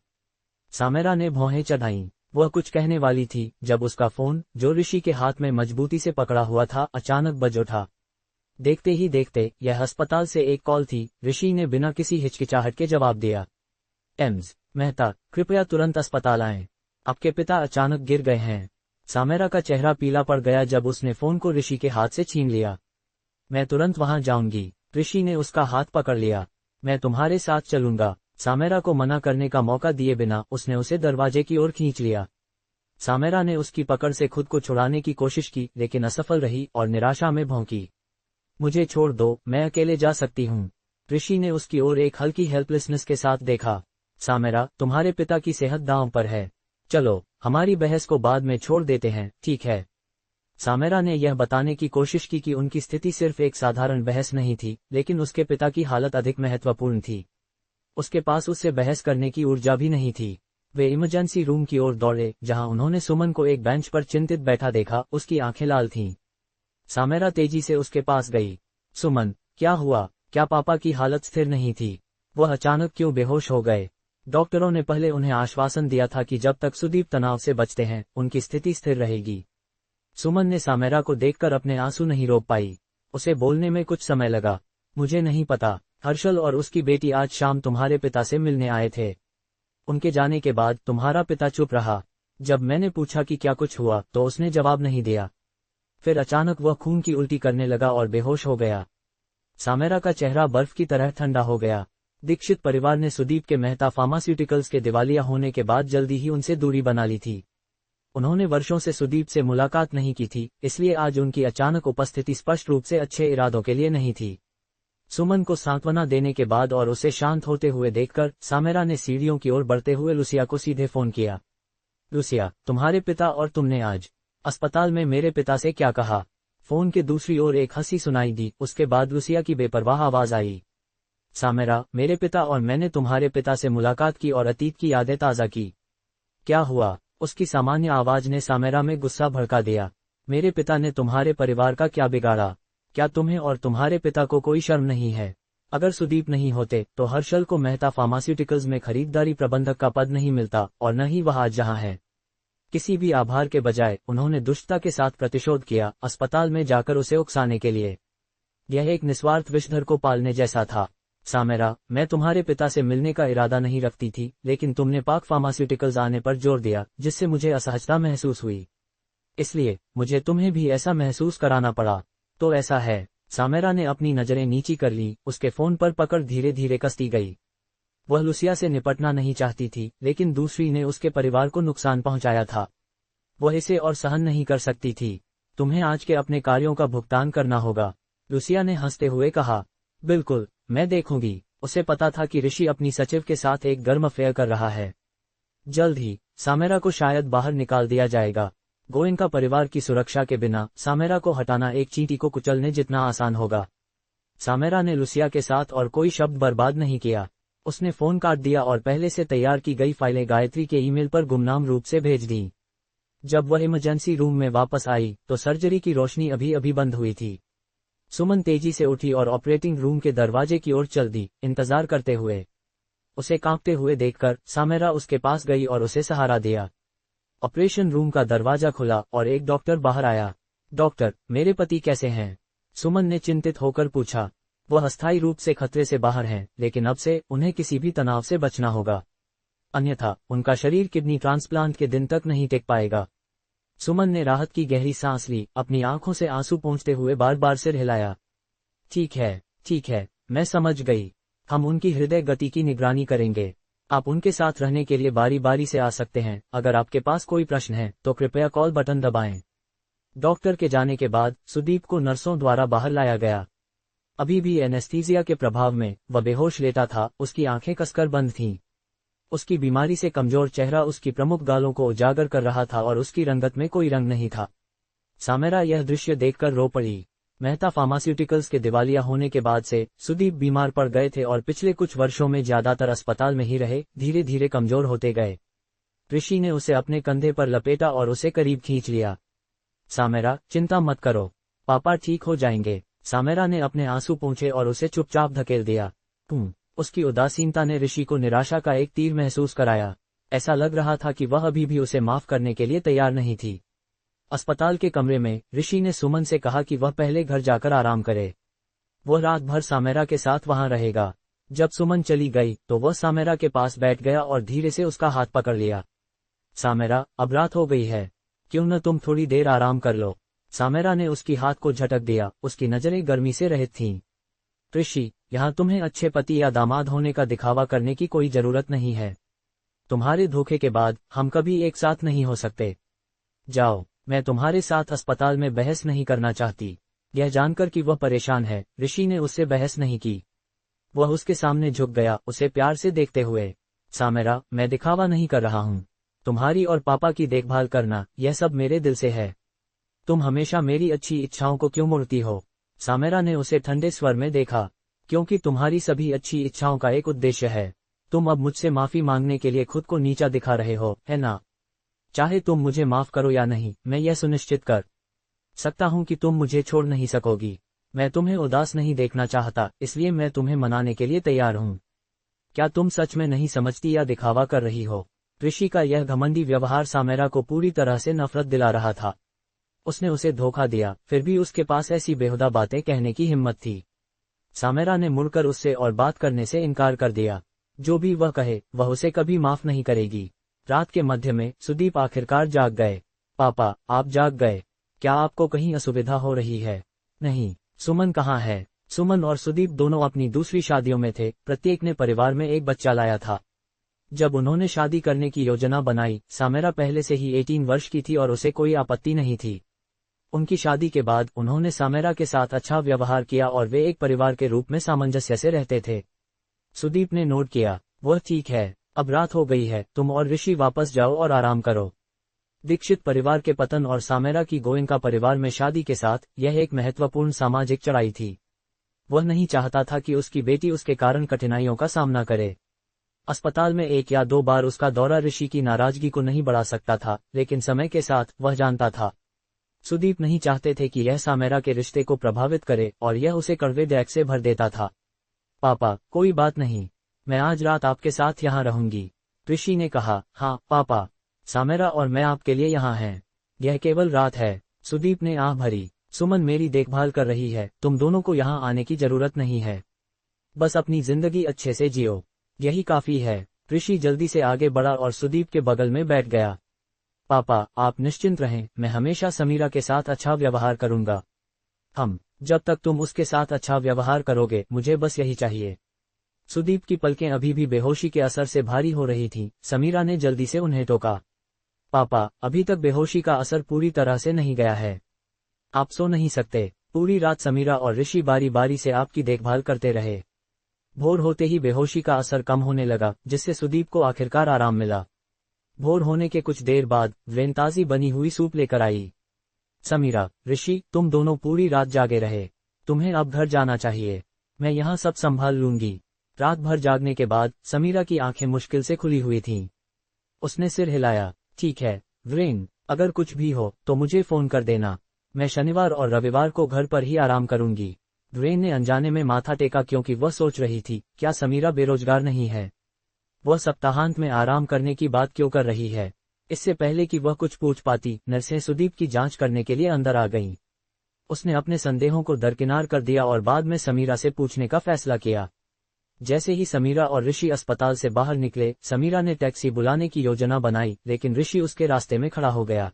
सामेरा ने भौहें चढ़ाईं। वह कुछ कहने वाली थी जब उसका फोन, जो ऋषि के हाथ में मजबूती से पकड़ा हुआ था, अचानक बज उठा। देखते ही देखते यह अस्पताल से एक कॉल थी। ऋषि ने बिना किसी हिचकिचाहट के जवाब दिया। एम्स मेहता, कृपया तुरंत अस्पताल आएं। आपके पिता अचानक गिर गए हैं। सामेरा का चेहरा पीला पड़ गया जब उसने फोन को ऋषि के हाथ से छीन लिया। मैं तुरंत वहां जाऊंगी। ऋषि ने उसका हाथ पकड़ लिया। मैं तुम्हारे साथ चलूंगा। सामेरा को मना करने का मौका दिए बिना उसने उसे दरवाजे की ओर खींच लिया। सामेरा ने उसकी पकड़ से खुद को छुड़ाने की कोशिश की, लेकिन असफल रही और निराशा में भौंकी। मुझे छोड़ दो, मैं अकेले जा सकती हूँ। ऋषि ने उसकी ओर एक हल्की हेल्पलेसनेस के साथ देखा। सामेरा, तुम्हारे पिता की सेहत दांव पर है। चलो, हमारी बहस को बाद में छोड़ देते हैं, ठीक है? सामेरा ने यह बताने की कोशिश की कि उनकी स्थिति सिर्फ एक साधारण बहस नहीं थी, लेकिन उसके पिता की हालत अधिक महत्वपूर्ण थी। उसके पास उससे बहस करने की ऊर्जा भी नहीं थी। वे इमरजेंसी रूम की ओर दौड़े, जहां उन्होंने सुमन को एक बेंच पर चिंतित बैठा देखा। उसकी आंखें लाल थीं। सामेरा तेजी से उसके पास गई। सुमन, क्या हुआ? क्या पापा की हालत स्थिर नहीं थी? वह अचानक क्यों बेहोश हो गए? डॉक्टरों ने पहले उन्हें आश्वासन दिया था कि जब तक सुदीप तनाव से बचते हैं, उनकी स्थिति स्थिर रहेगी। सुमन ने सामेरा को देखकर अपने आंसू नहीं रोक पाई। उसे बोलने में कुछ समय लगा। मुझे नहीं पता। हर्षल और उसकी बेटी आज शाम तुम्हारे पिता से मिलने आए थे। उनके जाने के बाद तुम्हारा पिता चुप रहा। जब मैंने पूछा कि क्या कुछ हुआ, तो उसने जवाब नहीं दिया। फिर अचानक वह खून की उल्टी करने लगा और बेहोश हो गया। सामेरा का चेहरा बर्फ की तरह ठंडा हो गया। दीक्षित परिवार ने सुदीप के मेहता फार्मास्यूटिकल्स के दिवालिया होने के बाद जल्दी ही उनसे दूरी बना ली थी। उन्होंने वर्षों से सुदीप से मुलाकात नहीं की थी, इसलिए आज उनकी अचानक उपस्थिति स्पष्ट रूप से अच्छे इरादों के लिए नहीं थी। सुमन को सांत्वना देने के बाद और उसे शांत होते हुए देखकर सामेरा ने सीढ़ियों की ओर बढ़ते हुए लुसिया को सीधे फोन किया। लुसिया, तुम्हारे पिता और तुमने आज अस्पताल में मेरे पिता से क्या कहा? फोन के दूसरी ओर एक हंसी सुनाई दी। उसके बाद लुसिया की बेपरवाह आवाज आई। सामेरा, मेरे पिता और मैंने तुम्हारे पिता से मुलाकात की और अतीत की यादें ताज़ा की। क्या हुआ? उसकी सामान्य आवाज ने सामेरा में गुस्सा भड़का दिया। मेरे पिता ने तुम्हारे परिवार का क्या बिगाड़ा? क्या तुम्हें और तुम्हारे पिता को कोई शर्म नहीं है? अगर सुदीप नहीं होते तो हर्षल को मेहता फार्मास्यूटिकल्स में खरीदारी प्रबंधक का पद नहीं मिलता, और न ही वह आज जहां है। किसी भी आभार के बजाय उन्होंने दुष्टता के साथ प्रतिशोध किया, अस्पताल में जाकर उसे उकसाने के लिए। यह एक निस्वार्थ विषधर को पालने जैसा था। सामेरा, मैं तुम्हारे पिता से मिलने का इरादा नहीं रखती थी, लेकिन तुमने पाक फार्मास्यूटिकल्स आने पर जोर दिया, जिससे मुझे असहजता महसूस हुई। इसलिए मुझे तुम्हें भी ऐसा महसूस कराना पड़ा। तो ऐसा है। सामेरा ने अपनी नजरें नीची कर ली। उसके फोन पर पकड़ धीरे धीरे कसती गई। वह लुसिया से निपटना नहीं चाहती थी, लेकिन दूसरी ने उसके परिवार को नुकसान पहुंचाया था। वह इसे और सहन नहीं कर सकती थी। तुम्हें आज के अपने कार्यों का भुगतान करना होगा। लुसिया ने हंसते हुए कहा। बिल्कुल, मैं देखूंगी। उसे पता था कि ऋषि अपनी सचिव के साथ एक गर्म अफेयर कर रहा है। जल्द ही सामेरा को शायद बाहर निकाल दिया जाएगा। गोयनका परिवार की सुरक्षा के बिना सामेरा को हटाना एक चींटी को कुचलने जितना आसान होगा। सामेरा ने लुसिया के साथ और कोई शब्द बर्बाद नहीं किया। उसने फोन काट दिया और पहले से तैयार की गई फाइलें गायत्री के ईमेल पर गुमनाम रूप से भेज दी। जब वह इमरजेंसी रूम में वापस आई तो सर्जरी की रोशनी अभी अभी बंद हुई थी। सुमन तेजी से उठी और ऑपरेटिंग रूम के दरवाजे की ओर चल दी, इंतजार करते हुए। उसे कांपते हुए देखकर सामेरा उसके पास गई और उसे सहारा दिया। ऑपरेशन रूम का दरवाजा खुला और एक डॉक्टर बाहर आया। डॉक्टर, मेरे पति कैसे हैं? सुमन ने चिंतित होकर पूछा। वह अस्थायी रूप से खतरे से बाहर हैं, लेकिन अब से उन्हें किसी भी तनाव से बचना होगा, अन्यथा उनका शरीर किडनी ट्रांसप्लांट के दिन तक नहीं टिक पाएगा। सुमन ने राहत की गहरी सांस ली, अपनी आंखों से आंसू पोंछते हुए बार बार सिर हिलाया। ठीक है, मैं समझ गई। हम उनकी हृदय गति की निगरानी करेंगे। आप उनके साथ रहने के लिए बारी बारी से आ सकते हैं। अगर आपके पास कोई प्रश्न है तो कृपया कॉल बटन दबाएं। डॉक्टर के जाने के बाद सुदीप को नर्सों द्वारा बाहर लाया गया। अभी भी एनेस्थीसिया के प्रभाव में वह बेहोश लेटा था, उसकी आंखें कसकर बंद थीं। उसकी बीमारी से कमजोर चेहरा उसकी प्रमुख गालों को उजागर कर रहा था और उसकी रंगत में कोई रंग नहीं था। सामेरा यह दृश्य देखकर रो पड़ी। मेहता फार्मास्यूटिकल्स के दिवालिया होने के बाद से सुदीप बीमार पड़ गए थे और पिछले कुछ वर्षों में ज्यादातर अस्पताल में ही रहे, धीरे धीरे कमजोर होते गए। ऋषि ने उसे अपने कंधे पर लपेटा और उसे करीब खींच लिया। सामेरा, चिंता मत करो, पापा ठीक हो जाएंगे। सामेरा ने अपने आंसू पोंछे और उसे चुपचाप धकेल दिया। उसकी उदासीनता ने ऋषि को निराशा का एक तीर महसूस कराया। ऐसा लग रहा था कि वह अभी भी उसे माफ करने के लिए तैयार नहीं थी। अस्पताल के कमरे में ऋषि ने सुमन से कहा कि वह पहले घर जाकर आराम करे। वह रात भर सामेरा के साथ वहां रहेगा। जब सुमन चली गई तो वह सामेरा के पास बैठ गया और धीरे से उसका हाथ पकड़ लिया। सामेरा, अब रात हो गई है, क्यों न तुम थोड़ी देर आराम कर लो। सामेरा ने उसकी हाथ को झटक दिया, उसकी नजरें गर्मी से रहित थीं। ऋषि, यहाँ तुम्हें अच्छे पति या दामाद होने का दिखावा करने की कोई जरूरत नहीं है। तुम्हारे धोखे के बाद हम कभी एक साथ नहीं हो सकते। जाओ, मैं तुम्हारे साथ अस्पताल में बहस नहीं करना चाहती। यह जानकर कि वह परेशान है, ऋषि ने उससे बहस नहीं की। वह उसके सामने झुक गया, उसे प्यार से देखते हुए। सामेरा, मैं दिखावा नहीं कर रहा हूँ। तुम्हारी और पापा की देखभाल करना, यह सब मेरे दिल से है। तुम हमेशा मेरी अच्छी इच्छाओं को क्यों मोड़ती हो? सामेरा ने उसे ठंडे स्वर में देखा। क्योंकि तुम्हारी सभी अच्छी इच्छाओं का एक उद्देश्य है। तुम अब मुझसे माफी मांगने के लिए खुद को नीचा दिखा रहे हो, है ना? चाहे तुम मुझे माफ करो या नहीं, मैं यह सुनिश्चित कर सकता हूं कि तुम मुझे छोड़ नहीं सकोगी। मैं तुम्हें उदास नहीं देखना चाहता, इसलिए मैं तुम्हें मनाने के लिए तैयार हूं। क्या तुम सच में नहीं समझती या दिखावा कर रही हो? ऋषि का यह घमंडी व्यवहार सामेरा को पूरी तरह से नफरत दिला रहा था। उसने उसे धोखा दिया, फिर भी उसके पास ऐसी बेहुदा बातें कहने की हिम्मत थी। सामेरा ने मुड़कर उससे और बात करने से इनकार कर दिया। जो भी वह कहे, वह उसे कभी माफ नहीं करेगी। रात के मध्य में सुदीप आखिरकार जाग गए। पापा, आप जाग गए? क्या आपको कहीं असुविधा हो रही है? नहीं। सुमन कहाँ है? सुमन और सुदीप दोनों अपनी दूसरी शादियों में थे, प्रत्येक ने परिवार में एक बच्चा लाया था। जब उन्होंने शादी करने की योजना बनाई, सामेरा पहले से ही 18 वर्ष की थी और उसे कोई आपत्ति नहीं थी। उनकी शादी के बाद उन्होंने सामेरा के साथ अच्छा व्यवहार किया और वे एक परिवार के रूप में सामंजस्य से रहते थे। सुदीप ने नोट किया। वह ठीक है, अब रात हो गई है, तुम और ऋषि वापस जाओ और आराम करो। दीक्षित परिवार के पतन और सामेरा की गोयनका परिवार में शादी के साथ यह एक महत्वपूर्ण सामाजिक चढ़ाई थी। वह नहीं चाहता था कि उसकी बेटी उसके कारण कठिनाइयों का सामना करे। अस्पताल में 1 या 2 बार उसका दौरा ऋषि की नाराजगी को नहीं बढ़ा सकता था, लेकिन समय के साथ वह जानता था सुदीप नहीं चाहते थे कि यह सामेरा के रिश्ते को प्रभावित करे और यह उसे कड़वे दैक से भर देता था। पापा, कोई बात नहीं, मैं आज रात आपके साथ यहाँ रहूंगी, ऋषि ने कहा। हाँ पापा, सामेरा और मैं आपके लिए यहाँ हैं। यह केवल रात है। सुदीप ने आह भरी। सुमन मेरी देखभाल कर रही है, तुम दोनों को यहाँ आने की जरूरत नहीं है। बस अपनी जिंदगी अच्छे से जियो, यही काफी है। ऋषि जल्दी से आगे बढ़ा और सुदीप के बगल में बैठ गया। पापा, आप निश्चिंत रहें, मैं हमेशा समीरा के साथ अच्छा व्यवहार करूंगा। जब तक तुम उसके साथ अच्छा व्यवहार करोगे, मुझे बस यही चाहिए। सुदीप की पलकें अभी भी बेहोशी के असर से भारी हो रही थीं। समीरा ने जल्दी से उन्हें टोका। पापा, अभी तक बेहोशी का असर पूरी तरह से नहीं गया है। आप सो नहीं सकते। पूरी रात समीरा और ऋषि बारी बारी से आपकी देखभाल करते रहे। भोर होते ही बेहोशी का असर कम होने लगा, जिससे सुदीप को आखिरकार आराम मिला। भोर होने के कुछ देर बाद वेन ताजी बनी हुई सूप लेकर आई। समीरा, ऋषि, तुम दोनों पूरी रात जागे रहे। तुम्हें अब घर जाना चाहिए। मैं यहाँ सब संभाल लूंगी। रात भर जागने के बाद समीरा की आंखें मुश्किल से खुली हुई थीं। उसने सिर हिलाया। ठीक है वीरेन, अगर कुछ भी हो तो मुझे फोन कर देना। मैं शनिवार और रविवार को घर पर ही आराम करूंगी। वीरेन ने अनजाने में माथा टेका, क्योंकि वह सोच रही थी, क्या समीरा बेरोजगार नहीं है? वह सप्ताहांत में आराम करने की बात क्यों कर रही है? इससे पहले कि वह कुछ पूछ पाती, नर्सें सुदीप की जांच करने के लिए अंदर आ गईं। उसने अपने संदेहों को दरकिनार कर दिया और बाद में समीरा से पूछने का फैसला किया। जैसे ही समीरा और ऋषि अस्पताल से बाहर निकले, समीरा ने टैक्सी बुलाने की योजना बनाई, लेकिन ऋषि उसके रास्ते में खड़ा हो गया।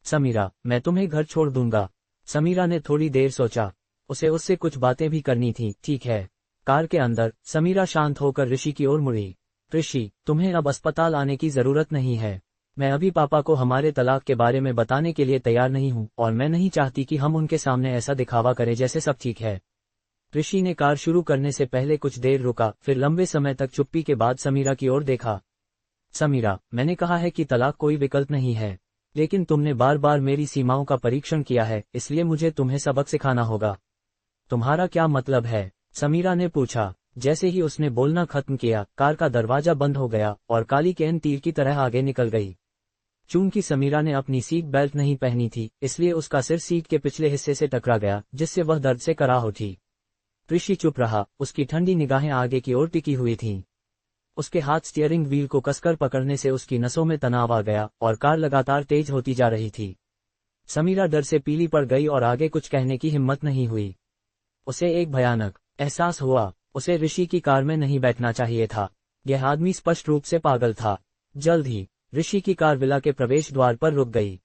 समीरा, मैं तुम्हें घर छोड़ दूंगा। समीरा ने थोड़ी देर सोचा। उसे उससे कुछ बातें भी करनी थी। ठीक है। कार के अंदर समीरा शांत होकर ऋषि की ओर मुड़ी। ऋषि, तुम्हें अब अस्पताल आने की जरूरत नहीं है। मैं अभी पापा को हमारे तलाक के बारे में बताने के लिए तैयार नहीं हूँ, और मैं नहीं चाहती कि हम उनके सामने ऐसा दिखावा करें जैसे सब ठीक है। ऋषि ने कार शुरू करने से पहले कुछ देर रुका, फिर लंबे समय तक चुप्पी के बाद समीरा की ओर देखा। समीरा, मैंने कहा है कि तलाक कोई विकल्प नहीं है, लेकिन तुमने बार बार मेरी सीमाओं का परीक्षण किया है, इसलिए मुझे तुम्हें सबक सिखाना होगा। तुम्हारा क्या मतलब है? समीरा ने पूछा। जैसे ही उसने बोलना खत्म किया, कार का दरवाजा बंद हो गया और काली कैन तीर की तरह आगे निकल गई। चूंकि समीरा ने अपनी सीट बेल्ट नहीं पहनी थी, इसलिए उसका सिर सीट के पिछले हिस्से से टकरा गया, जिससे वह दर्द से कराह उठी। ऋषि चुप रहा। उसकी ठंडी निगाहें आगे की ओर टिकी हुई थीं। उसके हाथ स्टीयरिंग व्हील को कसकर पकड़ने से उसकी नसों में तनाव आ गया और कार लगातार तेज होती जा रही थी। समीरा डर से पीली पड़ गई और आगे कुछ कहने की हिम्मत नहीं हुई। उसे एक भयानक एहसास हुआ। उसे ऋषि की कार में नहीं बैठना चाहिए था। यह आदमी स्पष्ट रूप से पागल था। जल्द ही ऋषि की कार विला के प्रवेश द्वार पर रुक गई।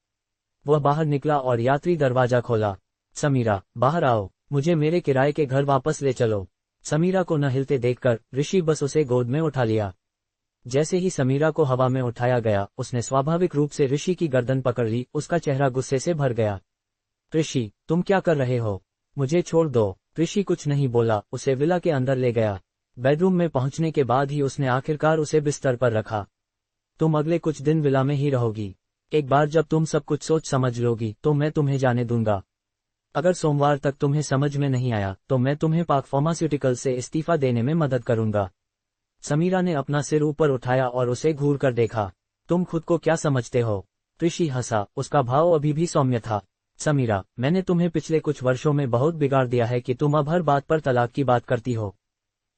वह बाहर निकला और यात्री दरवाजा खोला। समीरा, बाहर आओ, मुझे मेरे किराए के घर वापस ले चलो। समीरा को न हिलते देखकर ऋषि बस उसे गोद में उठा लिया। जैसे ही समीरा को हवा में उठाया गया, उसने स्वाभाविक रूप से ऋषि की गर्दन पकड़ ली। उसका चेहरा गुस्से से भर गया। ऋषि, तुम क्या कर रहे हो? मुझे छोड़ दो। ऋषि कुछ नहीं बोला, उसे विला के अंदर ले गया। बेडरूम में पहुंचने के बाद ही उसने आखिरकार उसे बिस्तर पर रखा। तुम अगले कुछ दिन विला में ही रहोगी। एक बार जब तुम सब कुछ सोच समझ लोगी तो मैं तुम्हें जाने दूंगा। अगर सोमवार तक तुम्हें समझ में नहीं आया तो मैं तुम्हें पाक फार्मास्यूटिकल से इस्तीफा देने में मदद करूंगा। समीरा ने अपना सिर ऊपर उठाया और उसे घूर कर देखा। तुम खुद को क्या समझते हो? ऋषि हंसा। उसका भाव अभी भी सौम्य था। समीरा, मैंने तुम्हें पिछले कुछ वर्षों में बहुत बिगाड़ दिया है कि तुम अब हर बात पर तलाक की बात करती हो।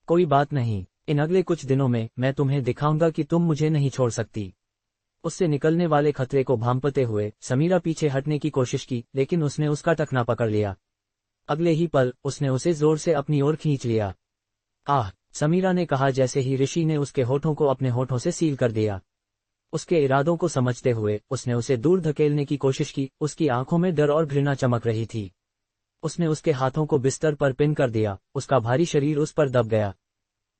कोई बात नहीं, इन अगले कुछ दिनों में मैं तुम्हें दिखाऊंगा कि तुम मुझे नहीं छोड़ सकती। उससे निकलने वाले खतरे को भांपते हुए समीरा पीछे हटने की कोशिश की, लेकिन उसने उसका टखना पकड़ लिया। अगले ही पल उसने उसे जोर से अपनी ओर खींच लिया। आह, समीरा ने कहा जैसे ही ऋषि ने उसके होठों को अपने होठों से सील कर दिया। उसके इरादों को समझते हुए उसने उसे दूर धकेलने की कोशिश की। उसकी आंखों में डर और घृणा चमक रही थी। उसने उसके हाथों को बिस्तर पर पिन कर दिया। उसका भारी शरीर उस पर दब गया।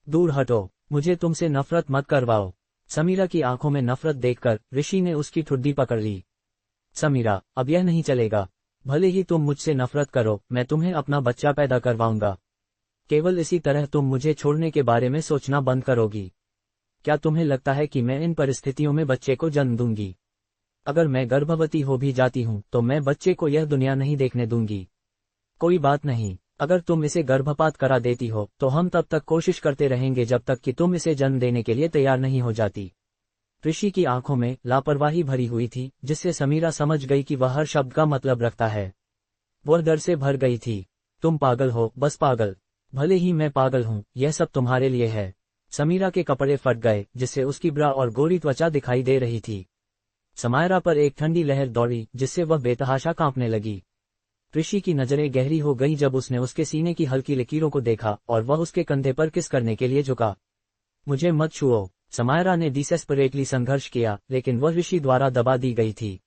दूर हटो, मुझे तुमसे नफरत मत करवाओ। समीरा की आंखों में नफरत देखकर ऋषि ने उसकी ठुड्डी पकड़ ली। समीरा, अब यह नहीं चलेगा। भले ही तुम मुझसे नफरत करो, मैं तुम्हें अपना बच्चा पैदा करवाऊंगा। केवल इसी तरह तुम मुझे छोड़ने के बारे में सोचना बंद करोगी। क्या तुम्हें लगता है कि मैं इन परिस्थितियों में बच्चे को जन्म दूंगी? अगर मैं गर्भवती हो भी जाती हूँ तो मैं बच्चे को यह दुनिया नहीं देखने दूंगी। कोई बात नहीं, अगर तुम इसे गर्भपात करा देती हो तो हम तब तक कोशिश करते रहेंगे जब तक कि तुम इसे जन्म देने के लिए तैयार नहीं हो जाती। ऋषि की आंखों में लापरवाही भरी हुई थी, जिससे समीरा समझ गई कि वह हर शब्द का मतलब रखता है। वह डर से भर गई थी। तुम पागल हो, बस पागल। भले ही मैं पागल हूँ, यह सब तुम्हारे लिए है। समीरा के कपड़े फट गए, जिससे उसकी ब्रा और गोरी त्वचा दिखाई दे रही थी। समायरा पर एक ठंडी लहर दौड़ी, जिससे वह बेतहाशा कांपने लगी। ऋषि की नजरें गहरी हो गईं जब उसने उसके सीने की हल्की लकीरों को देखा और वह उसके कंधे पर किस करने के लिए झुका। मुझे मत छुओ। समायरा ने डिसेस्परेटली संघर्ष किया, लेकिन वह ऋषि द्वारा दबा दी गई थी।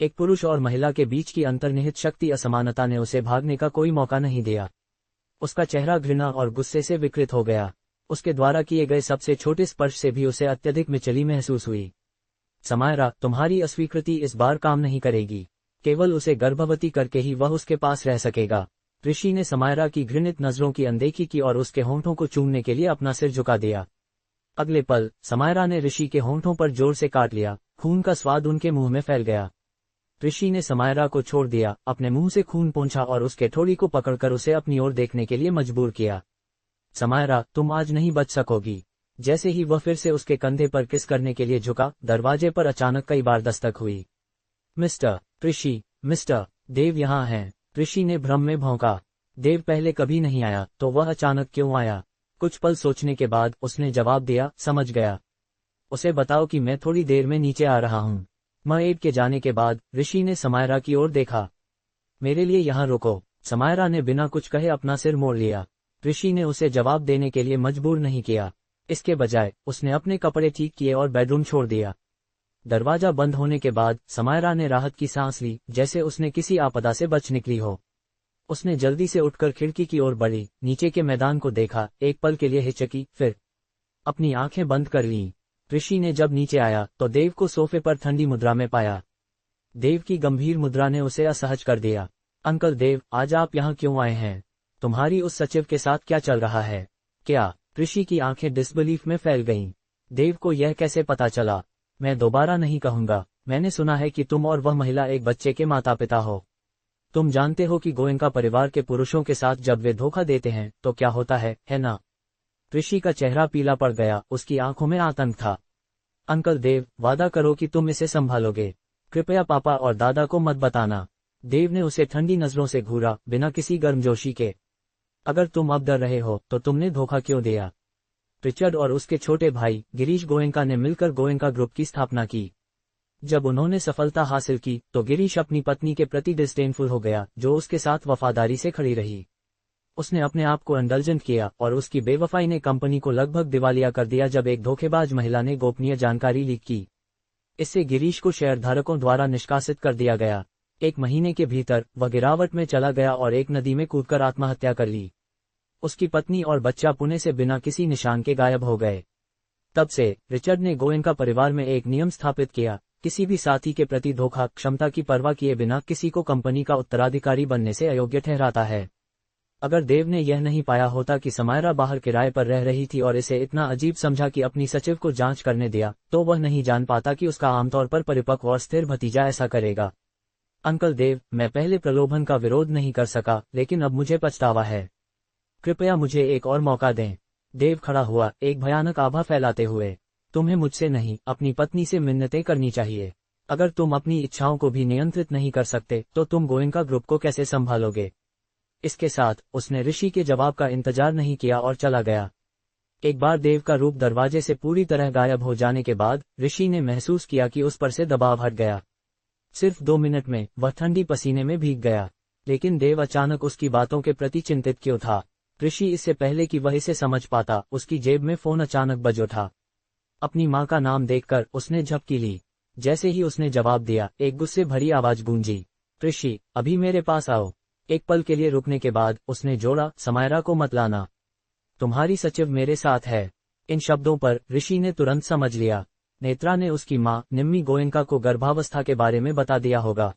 एक पुरुष और महिला के बीच की अंतर्निहित शक्ति असमानता ने उसे भागने का कोई मौका नहीं दिया। उसका चेहरा घृणा और गुस्से से विकृत हो गया। उसके द्वारा किए गए सबसे छोटे स्पर्श से भी उसे अत्यधिक मिचली महसूस हुई। समायरा, तुम्हारी अस्वीकृति इस बार काम नहीं करेगी। केवल उसे गर्भवती करके ही वह उसके पास रह सकेगा। ऋषि ने समायरा की घृणित नजरों की अनदेखी की और उसके होंठों को चूमने के लिए अपना सिर झुका दिया। अगले पल समायरा ने ऋषि के होंठों पर जोर से काट लिया। खून का स्वाद उनके मुंह में फैल गया। ऋषि ने समायरा को छोड़ दिया, अपने मुंह से खून पोंछा और उसके ठोड़ी को पकड़कर उसे अपनी ओर देखने के लिए मजबूर किया। समायरा, तुम आज नहीं बच सकोगी। जैसे ही वह फिर से उसके कंधे पर किस करने के लिए झुका, दरवाजे पर अचानक कई बार दस्तक हुई। मिस्टर ऋषि, मिस्टर देव यहाँ हैं। ऋषि ने भ्रम में भौंका। देव पहले कभी नहीं आया, तो वह अचानक क्यों आया? कुछ पल सोचने के बाद उसने जवाब दिया, समझ गया। उसे बताओ कि मैं थोड़ी देर में नीचे आ रहा हूँ। मएड के जाने के बाद ऋषि ने समायरा की ओर देखा। मेरे लिए यहाँ रुको। समायरा ने बिना कुछ कहे अपना सिर मोड़ लिया। ऋषि ने उसे जवाब देने के लिए मजबूर नहीं किया। इसके बजाय उसने अपने कपड़े ठीक किए और बेडरूम छोड़ दिया। दरवाजा बंद होने के बाद समायरा ने राहत की सांस ली, जैसे उसने किसी आपदा से बच निकली हो। उसने जल्दी से उठकर खिड़की की ओर बढ़ी, नीचे के मैदान को देखा, एक पल के लिए हिचकी, फिर अपनी आंखें बंद कर लीं। ऋषि ने जब नीचे आया तो देव को सोफे पर ठंडी मुद्रा में पाया। देव की गंभीर मुद्रा ने उसे असहज कर दिया। अंकल देव, आज आप यहाँ क्यों आए हैं? तुम्हारी उस सचिव के साथ क्या चल रहा है? क्या? ऋषि की आंखें डिसबिलीफ में फैल गईं। देव को यह कैसे पता चला? मैं दोबारा नहीं कहूंगा। मैंने सुना है कि तुम और वह महिला एक बच्चे के माता पिता हो। तुम जानते हो कि गोयनका परिवार के पुरुषों के साथ जब वे धोखा देते हैं तो क्या होता है ना? ऋषि का चेहरा पीला पड़ गया, उसकी आंखों में आतंक था। अंकल देव, वादा करो कि तुम इसे संभालोगे। कृपया पापा और दादा को मत बताना। देव ने उसे ठंडी नजरों से घूरा, बिना किसी गर्मजोशी के। अगर तुम अब डर रहे हो तो तुमने धोखा क्यों दिया? रिचर्ड और उसके छोटे भाई गिरीश गोयनका ने मिलकर गोयनका ग्रुप की स्थापना की। जब उन्होंने सफलता हासिल की तो गिरीश अपनी पत्नी के प्रति डिस्डेनफुल हो गया, जो उसके साथ वफादारी से खड़ी रही। उसने अपने आप को इंडल्जेंट किया और उसकी बेवफाई ने कंपनी को लगभग दिवालिया कर दिया जब एक धोखेबाज महिला ने गोपनीय जानकारी लीक की। इससे गिरीश को शेयरधारकों द्वारा निष्कासित कर दिया गया। 1 महीने के भीतर वह गिरावट में चला गया और एक नदी में कूदकर आत्महत्या कर ली। उसकी पत्नी और बच्चा पुणे से बिना किसी निशान के गायब हो गए। तब से रिचर्ड ने गोयनका परिवार में एक नियम स्थापित किया, किसी भी साथी के प्रति धोखा क्षमता की परवाह किए बिना किसी को कंपनी का उत्तराधिकारी बनने से अयोग्य ठहराता है। अगर देव ने यह नहीं पाया होता कि समायरा बाहर किराए पर रह रही थी और इसे इतना अजीब समझा कि अपनी सचिव को जांच करने दिया, तो वह नहीं जान पाता कि उसका आमतौर पर परिपक्व और स्थिर भतीजा ऐसा करेगा। अंकल देव, मैं पहले प्रलोभन का विरोध नहीं कर सका, लेकिन अब मुझे पछतावा है। कृपया मुझे एक और मौका दें। देव खड़ा हुआ, एक भयानक आभा फैलाते हुए। तुम्हें मुझसे नहीं, अपनी पत्नी से मिन्नतें करनी चाहिए। अगर तुम अपनी इच्छाओं को भी नियंत्रित नहीं कर सकते तो तुम गोयनका ग्रुप को कैसे संभालोगे? इसके साथ उसने ऋषि के जवाब का इंतजार नहीं किया और चला गया। एक बार देव का रूप दरवाजे से पूरी तरह गायब हो जाने के बाद ऋषि ने महसूस किया कि उस पर से दबाव हट गया। सिर्फ 2 मिनट में वह ठंडी पसीने में भीग गया। लेकिन देव अचानक उसकी बातों के प्रति चिंतित क्यों था? ऋषि इससे पहले कि वह इसे समझ पाता, उसकी जेब में फोन अचानक बज उठा। अपनी मां का नाम देखकर उसने झपकी ली। जैसे ही उसने जवाब दिया, एक गुस्से भरी आवाज गूंजी, ऋषि, अभी मेरे पास आओ। एक पल के लिए रुकने के बाद उसने जोड़ा, समायरा को मत लाना। तुम्हारी सचिव मेरे साथ है। इन शब्दों पर ऋषि ने तुरंत समझ लिया। नेत्रा ने उसकी मां निम्मी गोयनका को गर्भावस्था के बारे में बता दिया होगा।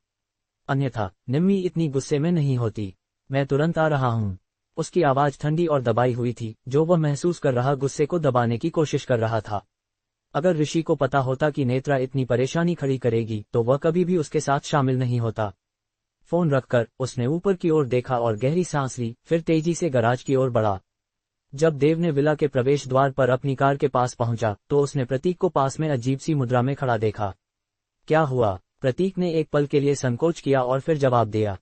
अन्यथा निम्मी इतनी गुस्से में नहीं होती। मैं तुरंत आ रहा हूं। उसकी आवाज ठंडी और दबाई हुई थी, जो वह महसूस कर रहा गुस्से को दबाने की कोशिश कर रहा था। अगर ऋषि को पता होता कि नेत्रा इतनी परेशानी खड़ी करेगी तो वह कभी भी उसके साथ शामिल नहीं होता। फोन रखकर उसने ऊपर की ओर देखा और गहरी सांस ली, फिर तेजी से गराज की ओर बढ़ा। जब देव ने विला के प्रवेश द्वार पर अपनी कार के पास पहुंचा तो उसने प्रतीक को पास में अजीब सी मुद्रा में खड़ा देखा। क्या हुआ? प्रतीक ने एक पल के लिए संकोच किया और फिर जवाब दिया,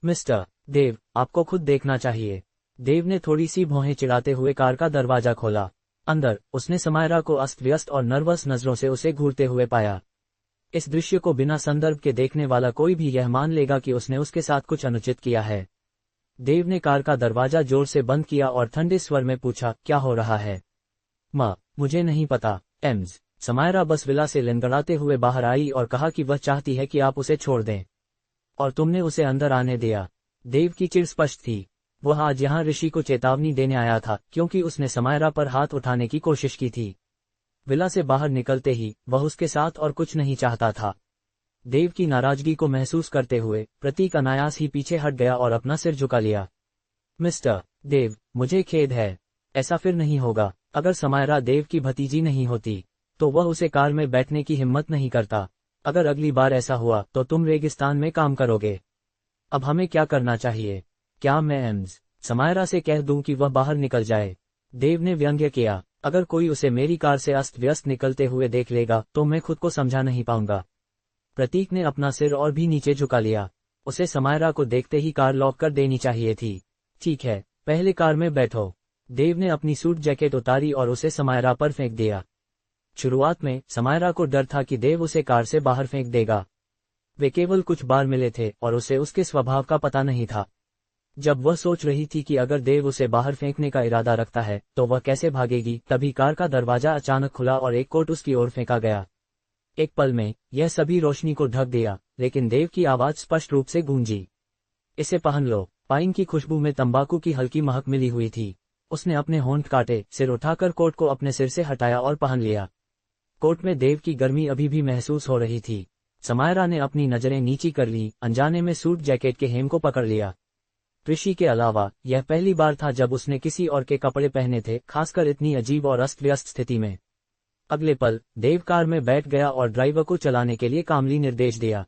मिस्टर देव, आपको खुद देखना चाहिए। देव ने थोड़ी सी भौहें चिढ़ाते हुए कार का दरवाजा खोला। अंदर उसने समायरा को अस्त व्यस्त और नर्वस नजरों से उसे घूरते हुए पाया। इस दृश्य को बिना संदर्भ के देखने वाला कोई भी यह मान लेगा कि उसने उसके साथ कुछ अनुचित किया है। देव ने कार का दरवाजा जोर से बंद किया और ठंडे स्वर में पूछा, क्या हो रहा है? माँ, मुझे नहीं पता। एम्स। समायरा बस विला से लंगड़ाते हुए बाहर आई और कहा कि वह चाहती है कि आप उसे छोड़ दें। और तुमने उसे अंदर आने दिया। देव की चिढ़ स्पष्ट थी। वह आज यहाँ ऋषि को चेतावनी देने आया था, क्योंकि उसने समायरा पर हाथ उठाने की कोशिश की थी। विला से बाहर निकलते ही वह उसके साथ और कुछ नहीं चाहता था। देव की नाराजगी को महसूस करते हुए प्रतीक अनायास ही पीछे हट गया और अपना सिर झुका लिया। मिस्टर देव, मुझे खेद है, ऐसा फिर नहीं होगा। अगर समायरा देव की भतीजी नहीं होती तो वह उसे कार में बैठने की हिम्मत नहीं करता। अगर अगली बार ऐसा हुआ तो तुम रेगिस्तान में काम करोगे। अब हमें क्या करना चाहिए? क्या मैं एम्स समायरा से कह दूं कि वह बाहर निकल जाए? देव ने व्यंग्य किया। अगर कोई उसे मेरी कार से अस्त व्यस्त निकलते हुए देख लेगा तो मैं खुद को समझा नहीं पाऊंगा। प्रतीक ने अपना सिर और भी नीचे झुका लिया। उसे समायरा को देखते ही कार लॉक कर देनी चाहिए थी। ठीक है, पहले कार में बैठो। देव ने अपनी सूट जैकेट उतारी और उसे समायरा पर फेंक दिया। शुरुआत में समायरा को डर था कि देव उसे कार से बाहर फेंक देगा। वे केवल कुछ बार मिले थे और उसे उसके स्वभाव का पता नहीं था। जब वह सोच रही थी कि अगर देव उसे बाहर फेंकने का इरादा रखता है तो वह कैसे भागेगी, तभी कार का दरवाजा अचानक खुला और एक कोट उसकी ओर फेंका गया। एक पल में यह सभी रोशनी को ढक दिया, लेकिन देव की आवाज स्पष्ट रूप से गूंजी। इसे पहन लो। पाइन की खुशबू में तंबाकू की हल्की महक मिली हुई थी। उसने अपने होंठ काटे, सिर उठाकर कोट को अपने सिर से हटाया और पहन लिया। कोट में देव की गर्मी अभी भी महसूस हो रही थी। समायरा ने अपनी नजरें नीची कर ली, अनजाने में सूट जैकेट के हेम को पकड़ लिया। ऋषि के अलावा यह पहली बार था जब उसने किसी और के कपड़े पहने थे, खासकर इतनी अजीब और अस्त व्यस्त स्थिति में। अगले पल देव कार में बैठ गया और ड्राइवर को चलाने के लिए कामली निर्देश दिया।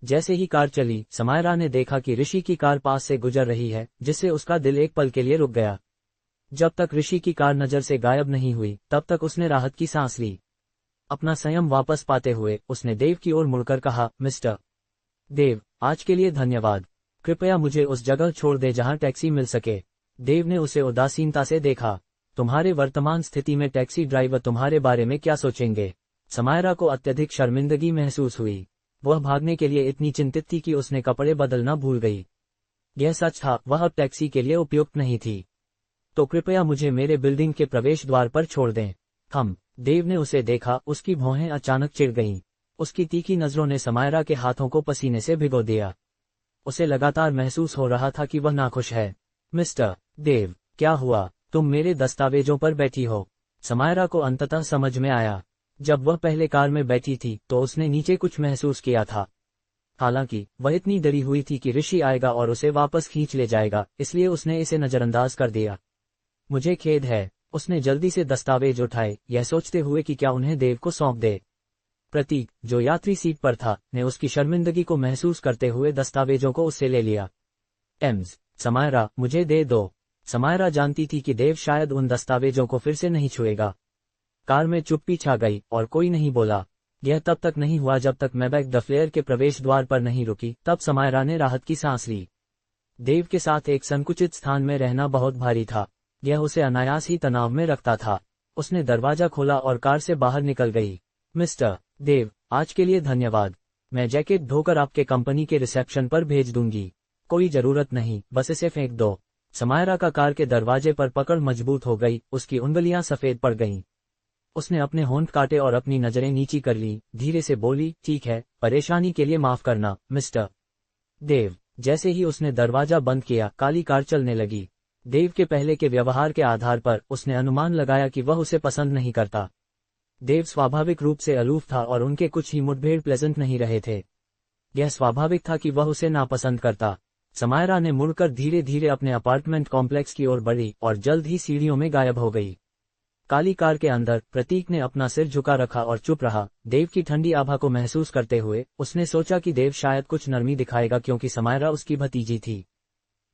जैसे ही कार चली, समायरा ने देखा कि ऋषि की कार पास से गुजर रही है, जिससे उसका दिल एक पल के लिए रुक गया। जब तक ऋषि की कार नजर से गायब नहीं हुई तब तक उसने राहत की सांस ली। अपना संयम वापस पाते हुए उसने देव की ओर मुड़कर कहा, मिस्टर देव, आज के लिए धन्यवाद। कृपया मुझे उस जगह छोड़ दे जहां टैक्सी मिल सके। देव ने उसे उदासीनता से देखा। तुम्हारे वर्तमान स्थिति में टैक्सी ड्राइवर तुम्हारे बारे में क्या सोचेंगे? समायरा को अत्यधिक शर्मिंदगी महसूस हुई। वह भागने के लिए इतनी चिंतित थी कि उसने कपड़े बदलना भूल गई। यह सच था, वह अब टैक्सी के लिए उपयुक्त नहीं थी। तो कृपया मुझे मेरे बिल्डिंग के प्रवेश द्वार पर छोड़ दें। देव ने उसे देखा, उसकी भौहें अचानक चिढ़ गईं। उसकी तीखी नजरों ने समायरा के हाथों को पसीने से भिगो दिया। उसे लगातार महसूस हो रहा था कि वह नाखुश है। मिस्टर देव, क्या हुआ? तुम मेरे दस्तावेजों पर बैठी हो। समायरा को अंततः समझ में आया। जब वह पहले कार में बैठी थी तो उसने नीचे कुछ महसूस किया था। हालांकि वह इतनी डरी हुई थी कि ऋषि आएगा और उसे वापस खींच ले जाएगा, इसलिए उसने इसे नजरअंदाज कर दिया। मुझे खेद है। उसने जल्दी से दस्तावेज उठाए, यह सोचते हुए कि क्या उन्हें देव को सौंप दे। प्रतीक, जो यात्री सीट पर था, ने उसकी शर्मिंदगी को महसूस करते हुए दस्तावेजों को उससे ले लिया। एम्स समायरा, मुझे दे दो। समायरा जानती थी कि देव शायद उन दस्तावेजों को फिर से नहीं छुएगा। कार में चुप्पी छा गई और कोई नहीं बोला। यह तब तक नहीं हुआ जब तक मैबैक द फ्लेयर के प्रवेश द्वार पर नहीं रुकी। तब समायरा ने राहत की सांस ली। देव के साथ एक संकुचित स्थान में रहना बहुत भारी था। यह उसे अनायास ही तनाव में रखता था। उसने दरवाजा खोला और कार से बाहर निकल गई। मिस्टर देव, आज के लिए धन्यवाद। मैं जैकेट धोकर आपके कंपनी के रिसेप्शन पर भेज दूंगी। कोई जरूरत नहीं, बस इसे फेंक दो। समायरा का कार के दरवाजे पर पकड़ मजबूत हो गई, उसकी उंगलियां सफेद पड़ गईं। उसने अपने होंठ काटे और अपनी नजरें नीची कर ली, धीरे से बोली, ठीक है, परेशानी के लिए माफ करना, मिस्टर देव। जैसे ही उसने दरवाजा बंद किया, काली कार चलने लगी। देव के पहले के व्यवहार के आधार पर उसने अनुमान लगाया कि वह उसे पसंद नहीं करता। देव स्वाभाविक रूप से अलूफ था और उनके कुछ ही मुठभेड़ प्लेजेंट नहीं रहे थे। यह स्वाभाविक था कि वह उसे नापसंद करता। समायरा ने मुड़कर धीरे धीरे अपने अपार्टमेंट कॉम्प्लेक्स की ओर बढ़ी और जल्द ही सीढ़ियों में गायब हो गई। काली कार के अंदर प्रतीक ने अपना सिर झुका रखा और चुप रहा। देव की ठंडी आभा को महसूस करते हुए उसने सोचा कि देव शायद कुछ नरमी दिखाएगा, क्योंकि समायरा उसकी भतीजी थी।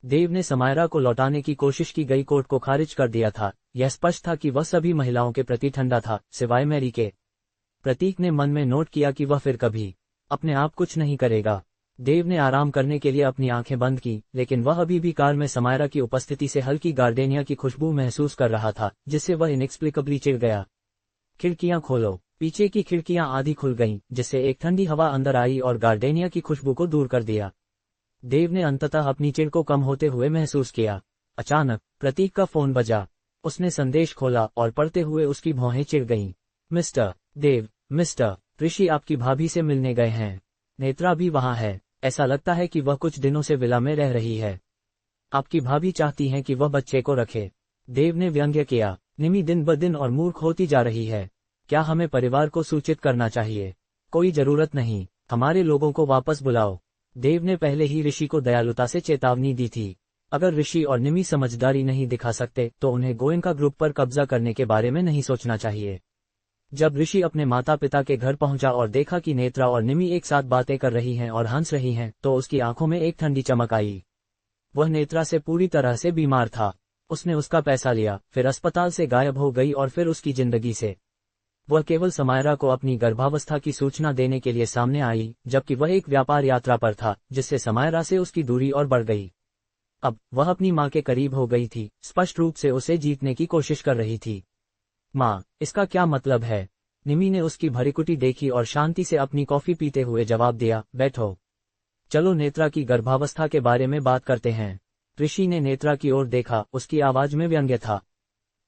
देव ने समायरा को लौटाने की कोशिश की गई कोर्ट को खारिज कर दिया था। यह स्पष्ट था कि वह सभी महिलाओं के प्रति ठंडा था, सिवाय मैरी के। प्रतीक ने मन में नोट किया कि वह फिर कभी अपने आप कुछ नहीं करेगा। देव ने आराम करने के लिए अपनी आंखें बंद की, लेकिन वह अभी भी कार में समायरा की उपस्थिति से हल्की गार्डेनिया की खुशबू महसूस कर रहा था, जिससे वह इनएक्सप्लिकेबली चिढ़ गया। खिड़कियां खोलो। पीछे की खिड़कियां आधी खुल गईं, जिससे एक ठंडी हवा अंदर आई और गार्डेनिया की खुशबू को दूर कर दिया। देव ने अंततः अपनी चिढ़ को कम होते हुए महसूस किया। अचानक प्रतीक का फोन बजा। उसने संदेश खोला और पढ़ते हुए उसकी भौहें चिढ़ गईं। मिस्टर देव, मिस्टर ऋषि आपकी भाभी से मिलने गए हैं। नेत्रा भी वहां है। ऐसा लगता है कि वह कुछ दिनों से विला में रह रही है। आपकी भाभी चाहती हैं कि वह बच्चे को रखे। देव ने व्यंग्य किया। निमी दिन ब दिन और मूर्ख होती जा रही है। क्या हमें परिवार को सूचित करना चाहिए? कोई जरूरत नहीं, हमारे लोगों को वापस बुलाओ। देव ने पहले ही ऋषि को दयालुता से चेतावनी दी थी। अगर ऋषि और निमि समझदारी नहीं दिखा सकते तो उन्हें गोयनका ग्रुप पर कब्जा करने के बारे में नहीं सोचना चाहिए। जब ऋषि अपने माता पिता के घर पहुंचा और देखा कि नेत्रा और निमि एक साथ बातें कर रही हैं और हंस रही हैं, तो उसकी आंखों में एक ठंडी चमक आई। वह नेत्रा से पूरी तरह से बीमार था। उसने उसका पैसा लिया, फिर अस्पताल से गायब हो गई और फिर उसकी जिंदगी से। वह केवल समायरा को अपनी गर्भावस्था की सूचना देने के लिए सामने आई, जबकि वह एक व्यापार यात्रा पर था, जिससे समायरा से उसकी दूरी और बढ़ गई। अब वह अपनी मां के करीब हो गई थी, स्पष्ट रूप से उसे जीतने की कोशिश कर रही थी। मां, इसका क्या मतलब है? निमि ने उसकी भरीकुटी देखी और शांति से अपनी कॉफी पीते हुए जवाब दिया, बैठो। चलो नेत्रा की गर्भावस्था के बारे में बात करते हैं। ऋषि ने नेत्रा की ओर देखा, उसकी आवाज में व्यंग्य था।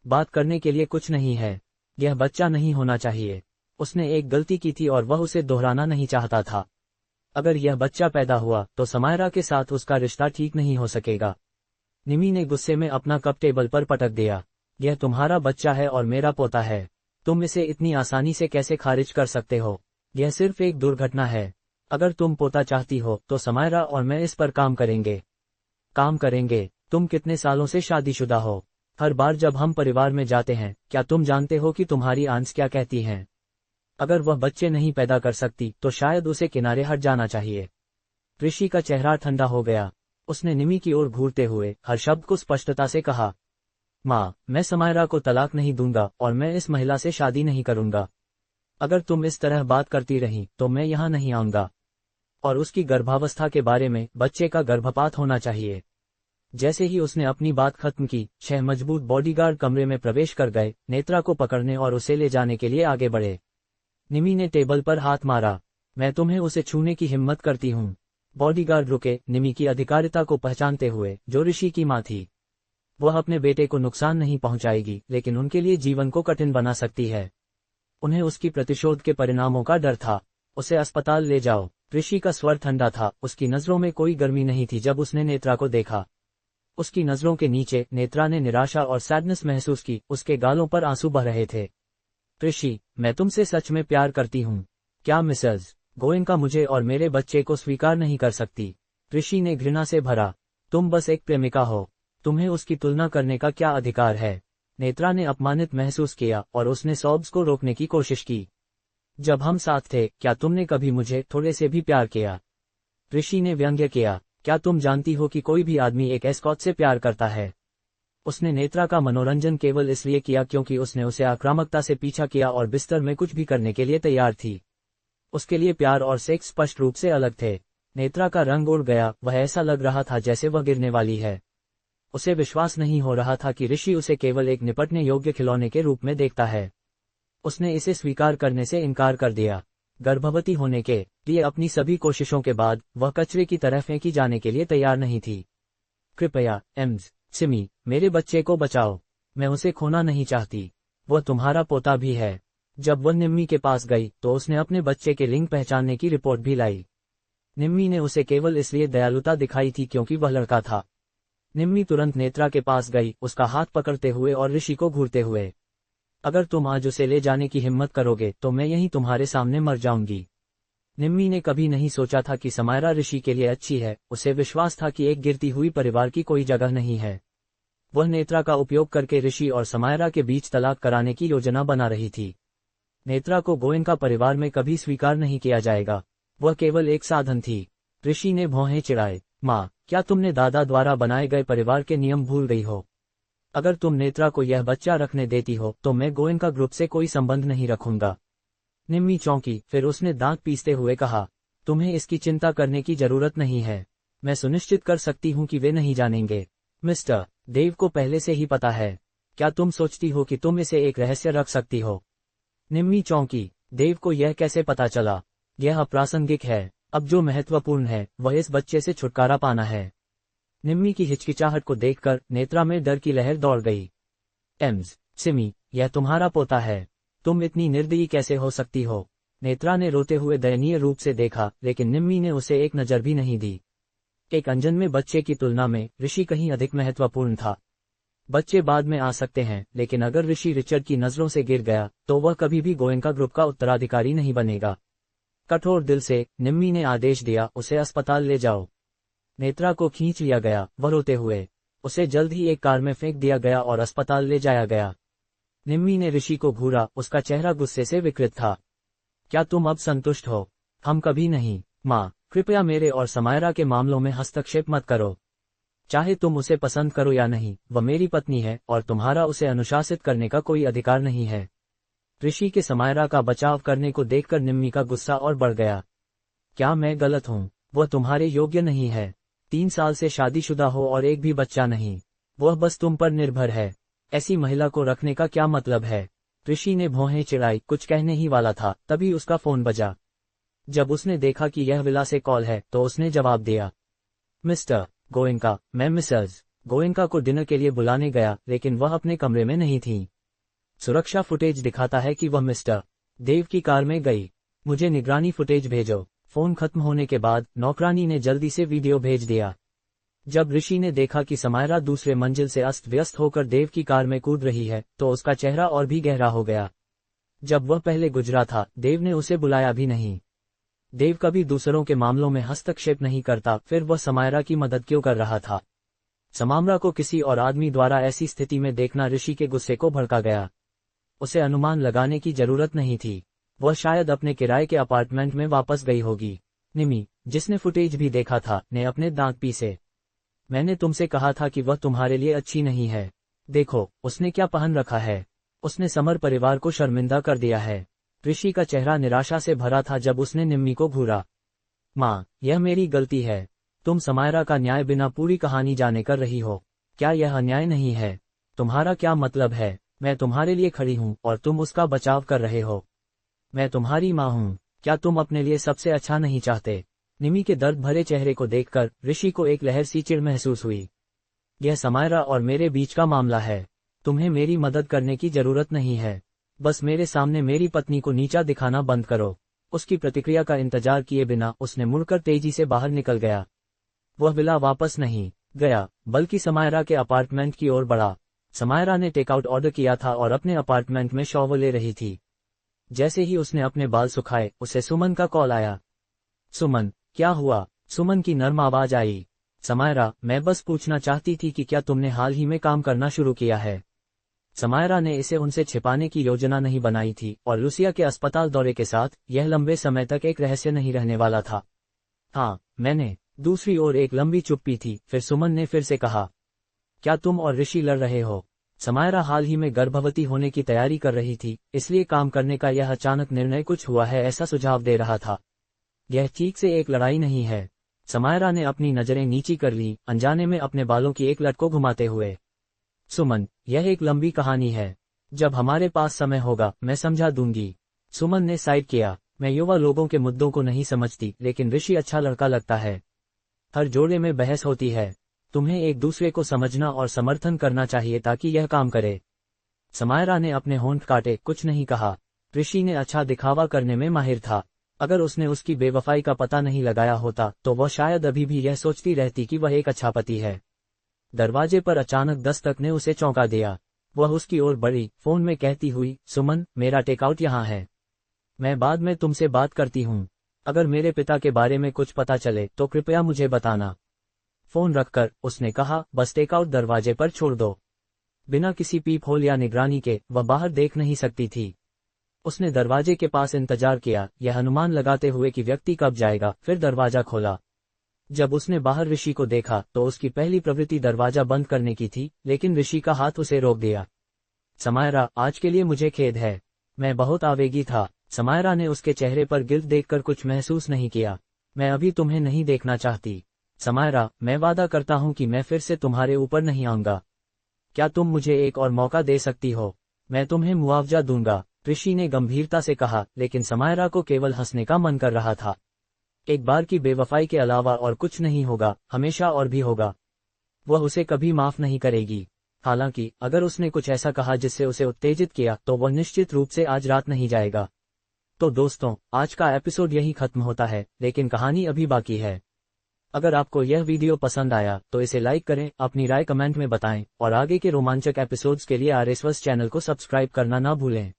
बात करने के लिए कुछ नहीं है। यह बच्चा नहीं होना चाहिए। उसने एक गलती की थी और वह उसे दोहराना नहीं चाहता था। अगर यह बच्चा पैदा हुआ तो समायरा के साथ उसका रिश्ता ठीक नहीं हो सकेगा। निमि ने गुस्से में अपना कप टेबल पर पटक दिया। यह तुम्हारा बच्चा है और मेरा पोता है। तुम इसे इतनी आसानी से कैसे खारिज कर सकते हो? यह सिर्फ एक दुर्घटना है। अगर तुम पोता चाहती हो तो समायरा और मैं इस पर काम करेंगे। काम करेंगे? तुम कितने सालों से शादीशुदा हो? हर बार जब हम परिवार में जाते हैं, क्या तुम जानते हो कि तुम्हारी आंट्स क्या कहती हैं? अगर वह बच्चे नहीं पैदा कर सकती तो शायद उसे किनारे हट जाना चाहिए। ऋषि का चेहरा ठंडा हो गया। उसने निमि की ओर घूरते हुए हर शब्द को स्पष्टता से कहा, माँ, मैं समायरा को तलाक नहीं दूंगा और मैं इस महिला से शादी नहीं करूंगा। अगर तुम इस तरह बात करती रही तो मैं यहाँ नहीं आऊंगा। और उसकी गर्भावस्था के बारे में, बच्चे का गर्भपात होना चाहिए। जैसे ही उसने अपनी बात खत्म की, 6 मजबूत बॉडीगार्ड कमरे में प्रवेश कर गए, नेत्रा को पकड़ने और उसे ले जाने के लिए आगे बढ़े। निमि ने टेबल पर हाथ मारा। मैं तुम्हें उसे छूने की हिम्मत करती हूँ। बॉडीगार्ड रुके, निमि की अधिकारिता को पहचानते हुए, जो ऋषि की मां थी। वह अपने बेटे को नुकसान नहीं पहुंचाएगी, लेकिन उनके लिए जीवन को कठिन बना सकती है। उन्हें उसकी प्रतिशोध के परिणामों का डर था। उसे अस्पताल ले जाओ। ऋषि का स्वर ठंडा था, उसकी नजरों में कोई गर्मी नहीं थी जब उसने नेत्रा को देखा। उसकी नजरों के नीचे नेत्रा ने निराशा और सैडनेस महसूस की, उसके गालों पर आंसू बह रहे थे। ऋषि, मैं तुमसे सच में प्यार करती हूँ। क्या मिसेस गोयनका मुझे और मेरे बच्चे को स्वीकार नहीं कर सकती? ऋषि ने घृणा से भरा। तुम बस एक प्रेमिका हो। तुम्हें उसकी तुलना करने का क्या अधिकार है? नेत्रा ने अपमानित महसूस किया और उसने सॉब्स को रोकने की कोशिश की। जब हम साथ थे, क्या तुमने कभी मुझे थोड़े से भी प्यार किया? ऋषि ने व्यंग्य किया। क्या तुम जानती हो कि कोई भी आदमी एक एस्कॉट से प्यार करता है? उसने नेत्रा का मनोरंजन केवल इसलिए किया क्योंकि उसने उसे आक्रामकता से पीछा किया और बिस्तर में कुछ भी करने के लिए तैयार थी। उसके लिए प्यार और सेक्स स्पष्ट रूप से अलग थे। नेत्रा का रंग उड़ गया, वह ऐसा लग रहा था जैसे वह गिरने वाली है। उसे विश्वास नहीं हो रहा था कि ऋषि उसे केवल एक निपटने योग्य खिलौने के रूप में देखता है। उसने इसे स्वीकार करने से इनकार कर दिया। गर्भवती होने के लिए अपनी सभी कोशिशों के बाद वह कचरे की तरह फेंकी जाने के लिए तैयार नहीं थी। कृपया सिमी, मेरे बच्चे को बचाओ। मैं उसे खोना नहीं चाहती। वह तुम्हारा पोता भी है। जब वह निम्मी के पास गई तो उसने अपने बच्चे के लिंग पहचानने की रिपोर्ट भी लाई। निम्मी ने उसे केवल इसलिए दयालुता दिखाई थी क्योंकि वह लड़का था। निम्मी तुरंत नेत्रा के पास गई, उसका हाथ पकड़ते हुए और ऋषि को घूरते हुए। अगर तुम आज उसे ले जाने की हिम्मत करोगे तो मैं यहीं तुम्हारे सामने मर जाऊंगी। निम्मी ने कभी नहीं सोचा था कि समायरा ऋषि के लिए अच्छी है। उसे विश्वास था कि एक गिरती हुई परिवार की कोई जगह नहीं है। वह नेत्रा का उपयोग करके ऋषि और समायरा के बीच तलाक कराने की योजना बना रही थी। नेत्रा को गोयनका परिवार में कभी स्वीकार नहीं किया जाएगा। वह केवल एक साधन थी। ऋषि ने भौहें चिढ़ाए। माँ, क्या तुमने दादा द्वारा बनाए गए परिवार के नियम भूल गई हो? अगर तुम नेत्रा को यह बच्चा रखने देती हो तो मैं गोयनका ग्रुप से कोई संबंध नहीं रखूंगा। निम्मी चौंकी, फिर उसने दांत पीसते हुए कहा, तुम्हें इसकी चिंता करने की जरूरत नहीं है। मैं सुनिश्चित कर सकती हूँ कि वे नहीं जानेंगे। मिस्टर देव को पहले से ही पता है। क्या तुम सोचती हो कि तुम इसे एक रहस्य रख सकती हो? निम्मी चौंकी, देव को यह कैसे पता चला? यह अप्रासंगिक है। अब जो महत्वपूर्ण है वह इस बच्चे से छुटकारा पाना है। निम्मी की हिचकिचाहट को देखकर नेत्रा में डर की लहर दौड़ गई। सिमी, यह तुम्हारा पोता है। तुम इतनी निर्दयी कैसे हो सकती हो? नेत्रा ने रोते हुए दयनीय रूप से देखा, लेकिन निम्मी ने उसे एक नजर भी नहीं दी। एक अनजन्मे बच्चे की तुलना में ऋषि कहीं अधिक महत्वपूर्ण था। बच्चे बाद में आ सकते हैं, लेकिन अगर ऋषि रिचर्ड की नजरों से गिर गया तो वह कभी भी गोयनका ग्रुप का उत्तराधिकारी नहीं बनेगा। कठोर दिल से निम्मी ने आदेश दिया, उसे अस्पताल ले जाओ। नेत्रा को खींच लिया गया, वह रोते हुए। उसे जल्द ही एक कार में फेंक दिया गया और अस्पताल ले जाया गया। निम्मी ने ऋषि को घूरा, उसका चेहरा गुस्से से विकृत था। क्या तुम अब संतुष्ट हो? हम कभी नहीं। माँ, कृपया मेरे और समायरा के मामलों में हस्तक्षेप मत करो। चाहे तुम उसे पसंद करो या नहीं, वह मेरी पत्नी है और तुम्हारा उसे अनुशासित करने का कोई अधिकार नहीं है। ऋषि के समायरा का बचाव करने को देखकर निम्मी का गुस्सा और बढ़ गया। क्या मैं गलत हूँ? वह तुम्हारे योग्य नहीं है। 3 साल से शादीशुदा हो और एक भी बच्चा नहीं। वह बस तुम पर निर्भर है। ऐसी महिला को रखने का क्या मतलब है? ऋषि ने भौहें चिढ़ाई, कुछ कहने ही वाला था, तभी उसका फोन बजा। जब उसने देखा कि यह विला से कॉल है तो उसने जवाब दिया। मिस्टर गोयनका, मैं मिसेस गोयनका को डिनर के लिए बुलाने गया, लेकिन वह अपने कमरे में नहीं थी। सुरक्षा फुटेज दिखाता है कि वह मिस्टर देव की कार में गई। मुझे निगरानी फुटेज भेजो। फोन खत्म होने के बाद नौकरानी ने जल्दी से वीडियो भेज दिया। जब ऋषि ने देखा कि समायरा दूसरे मंजिल से अस्त व्यस्त होकर देव की कार में कूद रही है तो उसका चेहरा और भी गहरा हो गया। जब वह पहले गुजरा था, देव ने उसे बुलाया भी नहीं। देव कभी दूसरों के मामलों में हस्तक्षेप नहीं करता, फिर वह समायरा की मदद क्यों कर रहा था? समामरा को किसी और आदमी द्वारा ऐसी स्थिति में देखना ऋषि के गुस्से को भड़का गया। उसे अनुमान लगाने की जरूरत नहीं थी। वह शायद अपने किराए के अपार्टमेंट में वापस गई होगी। निमी, जिसने फुटेज भी देखा था, ने अपने दांत पीसे। मैंने तुमसे कहा था कि वह तुम्हारे लिए अच्छी नहीं है। देखो, उसने क्या पहन रखा है। उसने समर परिवार को शर्मिंदा कर दिया है। ऋषि का चेहरा निराशा से भरा था जब उसने निम्मी को घूरा। माँ, यह मेरी गलती है। तुम समायरा का न्याय बिना पूरी कहानी जाने कर रही हो। क्या यह अन्याय नहीं है? तुम्हारा क्या मतलब है? मैं तुम्हारे लिए खड़ी हूँ और तुम उसका बचाव कर रहे हो। मैं तुम्हारी माँ हूँ। क्या तुम अपने लिए सबसे अच्छा नहीं चाहते? निमी के दर्द भरे चेहरे को देखकर ऋषि को एक लहर सी चिढ़ महसूस हुई। यह समायरा और मेरे बीच का मामला है। तुम्हें मेरी मदद करने की जरूरत नहीं है। बस मेरे सामने मेरी पत्नी को नीचा दिखाना बंद करो। उसकी प्रतिक्रिया का इंतजार किए बिना उसने मुड़कर तेजी से बाहर निकल गया। वह विला वापस नहीं गया, बल्कि समायरा के अपार्टमेंट की ओर बढ़ा। समायरा ने टेकआउट ऑर्डर किया था और अपने अपार्टमेंट में शॉवर ले रही थी। जैसे ही उसने अपने बाल सुखाए, उसे सुमन का कॉल आया। सुमन, क्या हुआ? सुमन की नर्म आवाज आई। समायरा, मैं बस पूछना चाहती थी कि क्या तुमने हाल ही में काम करना शुरू किया है? समायरा ने इसे उनसे छिपाने की योजना नहीं बनाई थी और लुसिया के अस्पताल दौरे के साथ यह लंबे समय तक एक रहस्य नहीं रहने वाला था। हाँ, मैंने। दूसरी ओर एक लंबी चुप्पी थी, फिर सुमन ने फिर से कहा, क्या तुम और ऋषि लड़ रहे हो? समायरा हाल ही में गर्भवती होने की तैयारी कर रही थी, इसलिए काम करने का यह अचानक निर्णय कुछ हुआ है ऐसा सुझाव दे रहा था। यह ठीक से एक लड़ाई नहीं है। समायरा ने अपनी नजरें नीची कर ली, अनजाने में अपने बालों की एक लट को घुमाते हुए। सुमन, यह एक लंबी कहानी है। जब हमारे पास समय होगा मैं समझा दूंगी। सुमन ने साइड किया। मैं युवा लोगों के मुद्दों को नहीं समझती, लेकिन ऋषि अच्छा लड़का लगता है। हर जोड़े में बहस होती है। तुम्हें एक दूसरे को समझना और समर्थन करना चाहिए ताकि यह काम करे। समायरा ने अपने होंठ काटे, कुछ नहीं कहा। ऋषि ने अच्छा दिखावा करने में माहिर था। अगर उसने उसकी बेवफाई का पता नहीं लगाया होता तो वह शायद अभी भी यह सोचती रहती कि वह एक अच्छा पति है। दरवाजे पर अचानक दस्तक ने उसे चौंका दिया। वह उसकी ओर बढ़ी, फोन में कहती हुई, सुमन, मेरा टेकआउट यहाँ है। मैं बाद में तुमसे बात करती हूँ। अगर मेरे पिता के बारे में कुछ पता चले तो कृपया मुझे बताना। फोन रखकर उसने कहा, बस टेकआउट दरवाजे पर छोड़ दो। बिना किसी पीप होल या निगरानी के वह बाहर देख नहीं सकती थी। उसने दरवाजे के पास इंतजार किया, यह अनुमान लगाते हुए कि व्यक्ति कब जाएगा, फिर दरवाजा खोला। जब उसने बाहर ऋषि को देखा तो उसकी पहली प्रवृत्ति दरवाजा बंद करने की थी, लेकिन ऋषि का हाथ उसे रोक दिया। समायरा, आज के लिए मुझे खेद है। मैं बहुत आवेगी था। समायरा ने उसके चेहरे पर गिल्ट देखकर कुछ महसूस नहीं किया। मैं अभी तुम्हें नहीं देखना चाहती। समायरा, मैं वादा करता हूँ कि मैं फिर से तुम्हारे ऊपर नहीं आऊंगा। क्या तुम मुझे एक और मौका दे सकती हो? मैं तुम्हें मुआवजा दूंगा, ऋषि ने गंभीरता से कहा, लेकिन समायरा को केवल हंसने का मन कर रहा था। एक बार की बेवफाई के अलावा और कुछ नहीं होगा, हमेशा और भी होगा। वह उसे कभी माफ नहीं करेगी। हालांकि अगर उसने कुछ ऐसा कहा जिससे उसे उत्तेजित किया तो वह निश्चित रूप से आज रात नहीं जाएगा। तो दोस्तों, आज का एपिसोड यही खत्म होता है, लेकिन कहानी अभी बाकी है। अगर आपको यह वीडियो पसंद आया तो इसे लाइक करें, अपनी राय कमेंट में बताएं और आगे के रोमांचक एपिसोड्स के लिए आरएसवस चैनल को सब्सक्राइब करना ना भूलें।